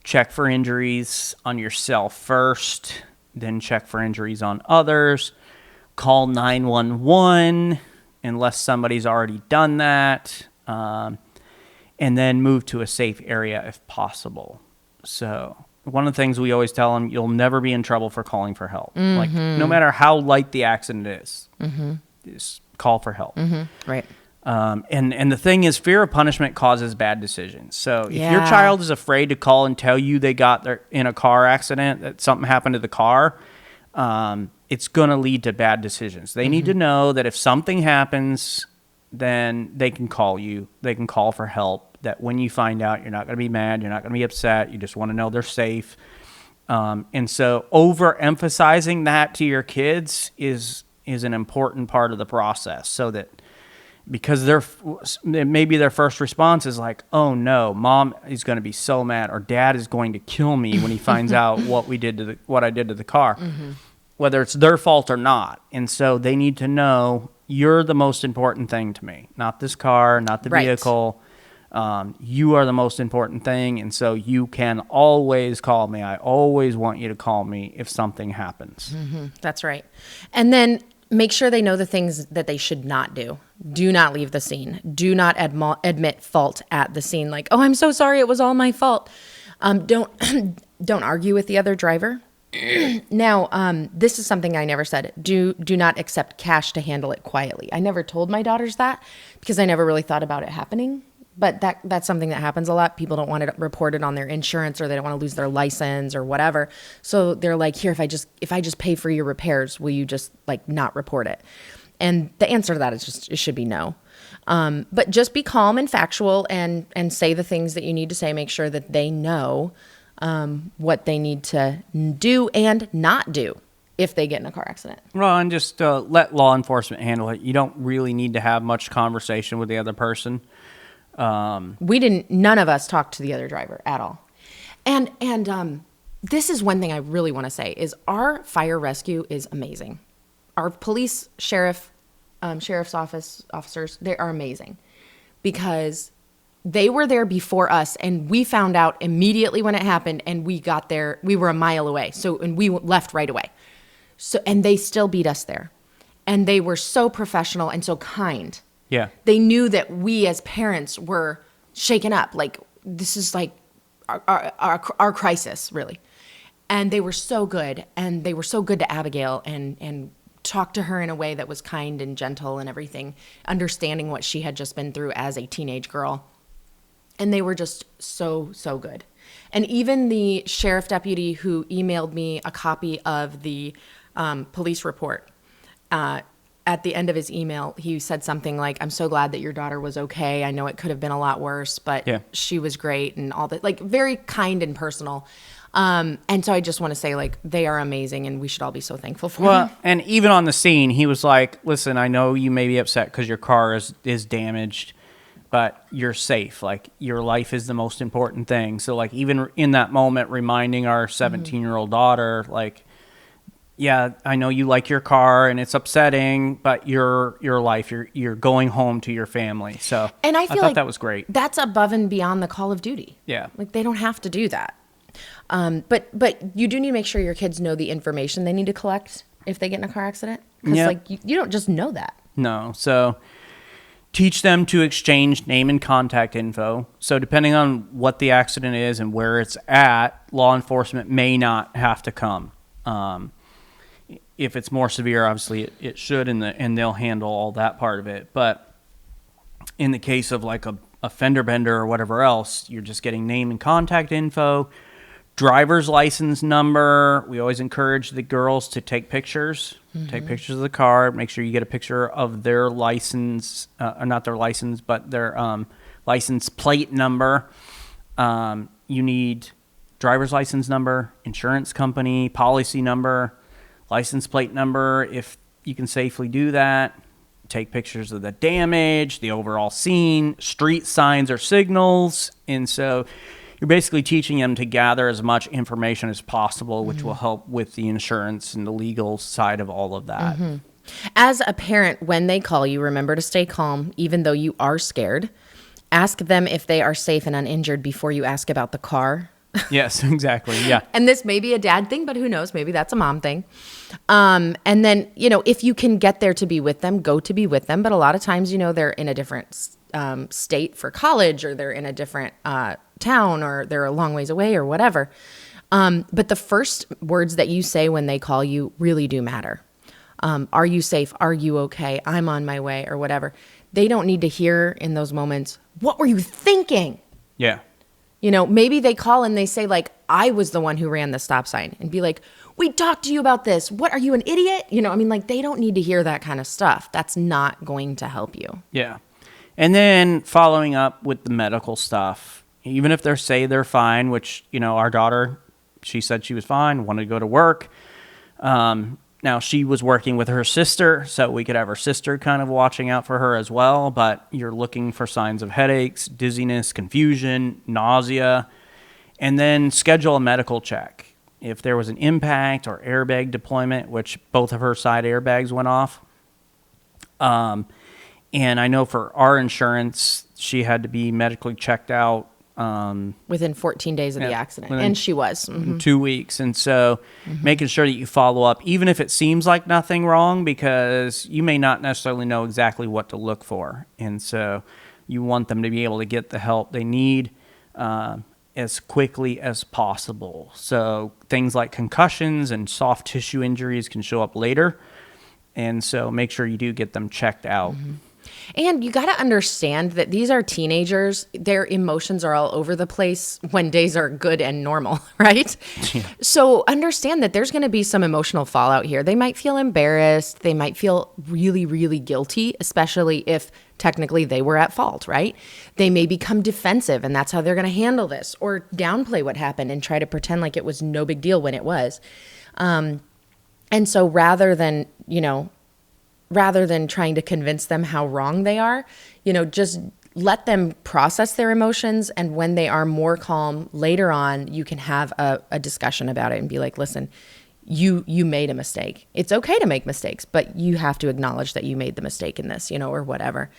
Check for injuries on yourself first, then check for injuries on others. Call 911 unless somebody's already done that, and then move to a safe area if possible. So one of the things we always tell them, you'll never be in trouble for calling for help. Mm-hmm. Like, no matter how light the accident is, just call for help. Right. And the thing is, fear of punishment causes bad decisions. So if your child is afraid to call and tell you they got in a car accident, that something happened to the car, it's going to lead to bad decisions. They need to know that if something happens, then they can call you. They can call for help. That when you find out, you're not going to be mad. You're not going to be upset. You just want to know they're safe. And so overemphasizing that to your kids is an important part of the process, so that because maybe their first response is like, oh no, mom is going to be so mad, or dad is going to kill me when he finds out what I did to the car, whether it's their fault or not. And so they need to know, you're the most important thing to me, not this car, not the vehicle. You are the most important thing. And so you can always call me. I always want you to call me if something happens. That's right. And then make sure they know the things that they should not do. Do not leave the scene. Do not admit fault at the scene. Like, oh, I'm so sorry. It was all my fault. Don't argue with the other driver. Now, this is something I never said. Do not accept cash to handle it quietly. I never told my daughters that because I never really thought about it happening. But that's something that happens a lot. People don't want it reported on their insurance, or they don't want to lose their license or whatever. So they're like, here, if I just pay for your repairs, will you just like not report it? And the answer to that is it should be no. But just be calm and factual and say the things that you need to say. Make sure that they know what they need to do and not do if they get in a car accident. Well, and just let law enforcement handle it. You don't really need to have much conversation with the other person. None of us talked to the other driver at all. And this is one thing I really want to say is our fire rescue is amazing. Our police, sheriff's office officers, they are amazing because they were there before us, and we found out immediately when it happened, and we got there, we were a mile away. And we left right away. And they still beat us there. And they were so professional and so kind. Yeah. They knew that we as parents were shaken up. Like, this is like our crisis, really. And they were so good. And they were so good to Abigail and talked to her in a way that was kind and gentle and everything, understanding what she had just been through as a teenage girl. And they were just so, so good. And even the sheriff deputy who emailed me a copy of the police report, at the end of his email, he said something like, I'm so glad that your daughter was okay. I know it could have been a lot worse, but she was great, and all that, like, very kind and personal. And so I just want to say, like, they are amazing, and we should all be so thankful for them. And even on the scene, he was like, listen, I know you may be upset because your car is damaged, but you're safe. Like, your life is the most important thing. So, like, even in that moment, reminding our 17-year-old daughter, like, yeah, I know you like your car and it's upsetting, but your life, you're going home to your family. So And I feel thought like that was great. that's above and beyond the call of duty. Yeah. Like they don't have to do that. But you do need to make sure your kids know the information they need to collect if they get in a car accident. Because Yep. like you don't just know that. No. So teach them to exchange name and contact info. So depending on what the accident is and where it's at, law enforcement may not have to come. If it's more severe, obviously it should, and they'll handle all that part of it. But in the case of like a fender bender or whatever else, you're just getting name and contact info, driver's license number. We always encourage the girls to take pictures. Take pictures of the car. Make sure you get a picture of their license, or not their license, but their license plate number. You need driver's license number, insurance company, policy number, license plate number, if you can safely do that. Take pictures of the damage, the overall scene, street signs or signals. And so you're basically teaching them to gather as much information as possible, which will help with the insurance and the legal side of all of that. As a parent, when they call you, remember to stay calm, even though you are scared. Ask them if they are safe and uninjured before you ask about the car. Yes, exactly. Yeah. And this may be a dad thing, but who knows? Maybe that's a mom thing. And then, if you can get there to be with them, go to be with them. But a lot of times, they're in a different state for college, or they're in a different town, or they're a long ways away, or whatever. But the first words that you say when they call you really do matter. Are you safe? Are you okay? I'm on my way, or whatever. They don't need to hear in those moments, what were you thinking? Yeah. Maybe they call and they say, like, I was the one who ran the stop sign, and be like, we talked to you about this. What, are you an idiot? They don't need to hear that kind of stuff. That's not going to help you. Yeah. And then following up with the medical stuff, even if they say they're fine, which, our daughter, she said she was fine, wanted to go to work. Now, she was working with her sister, so we could have her sister kind of watching out for her as well. But you're looking for signs of headaches, dizziness, confusion, nausea, and then schedule a medical check. If there was an impact or airbag deployment, which both of her side airbags went off. And I know for our insurance, she had to be medically checked out within 14 days of the accident. And she was. 2 weeks. And so making sure that you follow up, even if it seems like nothing wrong, because you may not necessarily know exactly what to look for. And so you want them to be able to get the help they need as quickly as possible. So things like concussions and soft tissue injuries can show up later. And so make sure you do get them checked out. And you got to understand that these are teenagers. Their emotions are all over the place when days are good and normal, right? Yeah. So understand that there's going to be some emotional fallout here. They might feel embarrassed. They might feel really, really guilty, especially if technically they were at fault, right? They may become defensive, and that's how they're going to handle this, or downplay what happened and try to pretend like it was no big deal when it was. And so rather than trying to convince them how wrong they are, just let them process their emotions. And when they are more calm later on, you can have a discussion about it and be like, listen, you made a mistake. It's okay to make mistakes, but you have to acknowledge that you made the mistake in this, or whatever.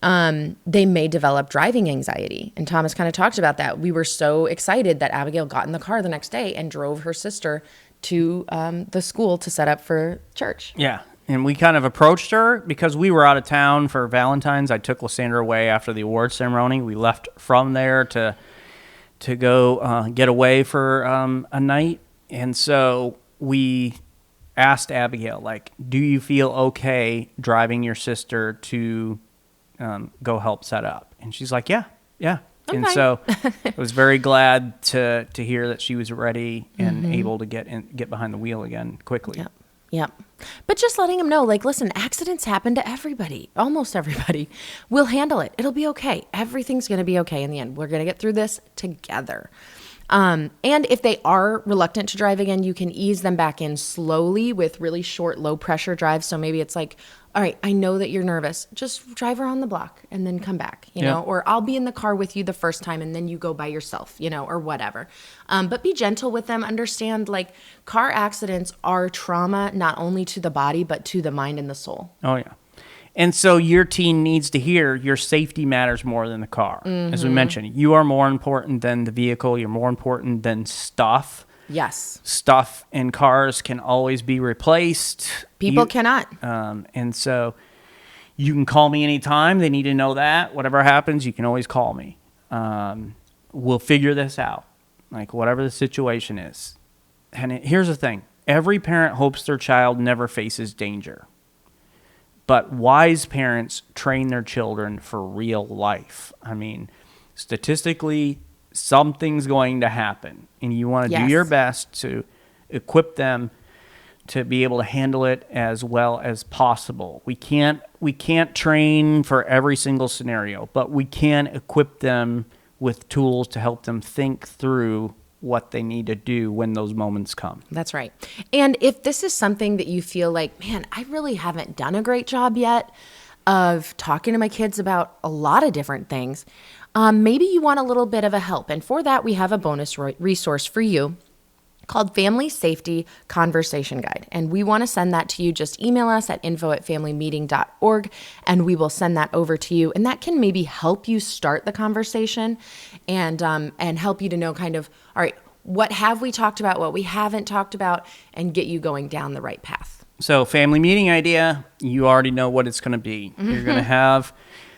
They may develop driving anxiety. And Thomas kind of talked about that. We were so excited that Abigail got in the car the next day and drove her sister to the school to set up for church. Yeah. And we kind of approached her because we were out of town for Valentine's. I took Lysandra away after the award ceremony. We left from there to go get away for a night. And so we asked Abigail, like, do you feel okay driving your sister to go help set up? And she's like, yeah. Okay. And so I was very glad to hear that she was ready and able to get behind the wheel again quickly. Yep. But just letting them know, like, listen, accidents happen to everybody, almost everybody. We'll handle it. It'll be okay. Everything's going to be okay in the end. We're going to get through this together. And if they are reluctant to drive again, you can ease them back in slowly with really short, low pressure drives. So maybe it's like, all right, I know that you're nervous. Just drive around the block and then come back, you know, or I'll be in the car with you the first time and then you go by yourself, you know, or whatever. But be gentle with them. Understand, like, car accidents are trauma, not only to the body, but to the mind and the soul. Oh, yeah. And so your teen needs to hear your safety matters more than the car. As we mentioned, you are more important than the vehicle. You're more important than stuff. Yes. Stuff in cars can always be replaced. People cannot. And so you can call me anytime. They need to know that. Whatever happens, you can always call me. We'll figure this out, like whatever the situation is. And here's the thing. Every parent hopes their child never faces danger. But wise parents train their children for real life. I mean, statistically, something's going to happen. And you want to do your best to equip them to be able to handle it as well as possible. We can't train for every single scenario, but we can equip them with tools to help them think through what they need to do when those moments come. That's right. And if this is something that you feel like, man, I really haven't done a great job yet of talking to my kids about a lot of different things, maybe you want a little bit of a help. And for that, we have a bonus resource for you called Family Safety Conversation Guide. And we want to send that to you. Just email us at info@familymeeting.org and we will send that over to you. And that can maybe help you start the conversation and help you to know kind of, all right, what have we talked about, what we haven't talked about, and get you going down the right path. So family meeting idea, you already know what it's going to be. You're going to have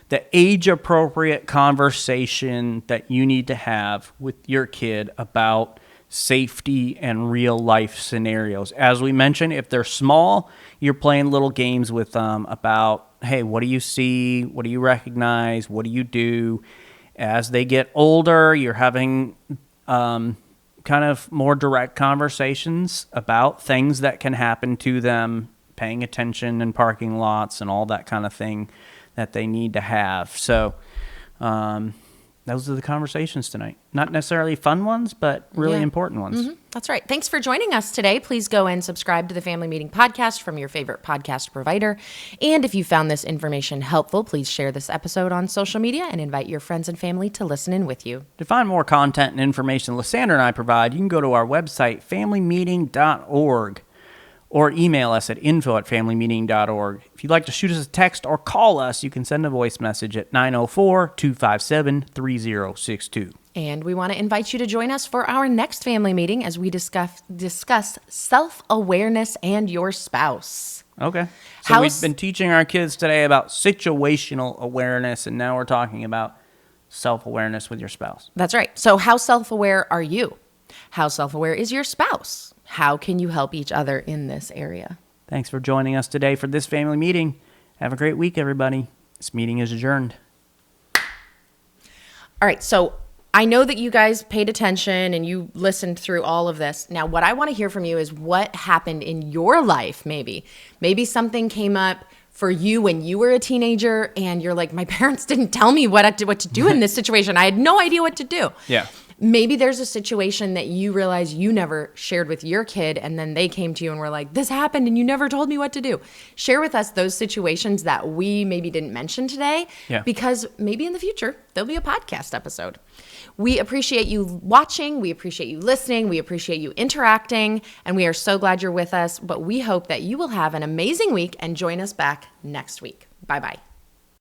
the age-appropriate conversation that you need to have with your kid about safety and real life scenarios. As we mentioned, if they're small, you're playing little games with them about, hey, what do you see? What do you recognize? What do you do? As they get older, you're having kind of more direct conversations about things that can happen to them, paying attention in parking lots and all that kind of thing that they need to have. So those are the conversations tonight. Not necessarily fun ones, but really important ones. That's right. Thanks for joining us today. Please go and subscribe to the Family Meeting Podcast from your favorite podcast provider. And if you found this information helpful, please share this episode on social media and invite your friends and family to listen in with you. To find more content and information Lysandra and I provide, you can go to our website, familymeeting.org, or email us at info@familymeeting.org. If you'd like to shoot us a text or call us, you can send a voice message at 904-257-3062. And we want to invite you to join us for our next family meeting as we discuss self-awareness and your spouse. Okay. So we've been teaching our kids today about situational awareness, and now we're talking about self-awareness with your spouse. That's right. So how self-aware are you? How self-aware is your spouse? How can you help each other in this area? Thanks for joining us today for this family meeting. Have a great week, everybody. This meeting is adjourned. All right, so I know that you guys paid attention and you listened through all of this. Now, what I want to hear from you is what happened in your life, maybe. Maybe something came up for you when you were a teenager and you're like, my parents didn't tell me what to do in this situation. I had no idea what to do. Yeah. Maybe there's a situation that you realize you never shared with your kid and then they came to you and were like, this happened and you never told me what to do. Share with us those situations that we maybe didn't mention today because maybe in the future there'll be a podcast episode. We appreciate you watching. We appreciate you listening. We appreciate you interacting. And we are so glad you're with us. But we hope that you will have an amazing week and join us back next week. Bye-bye.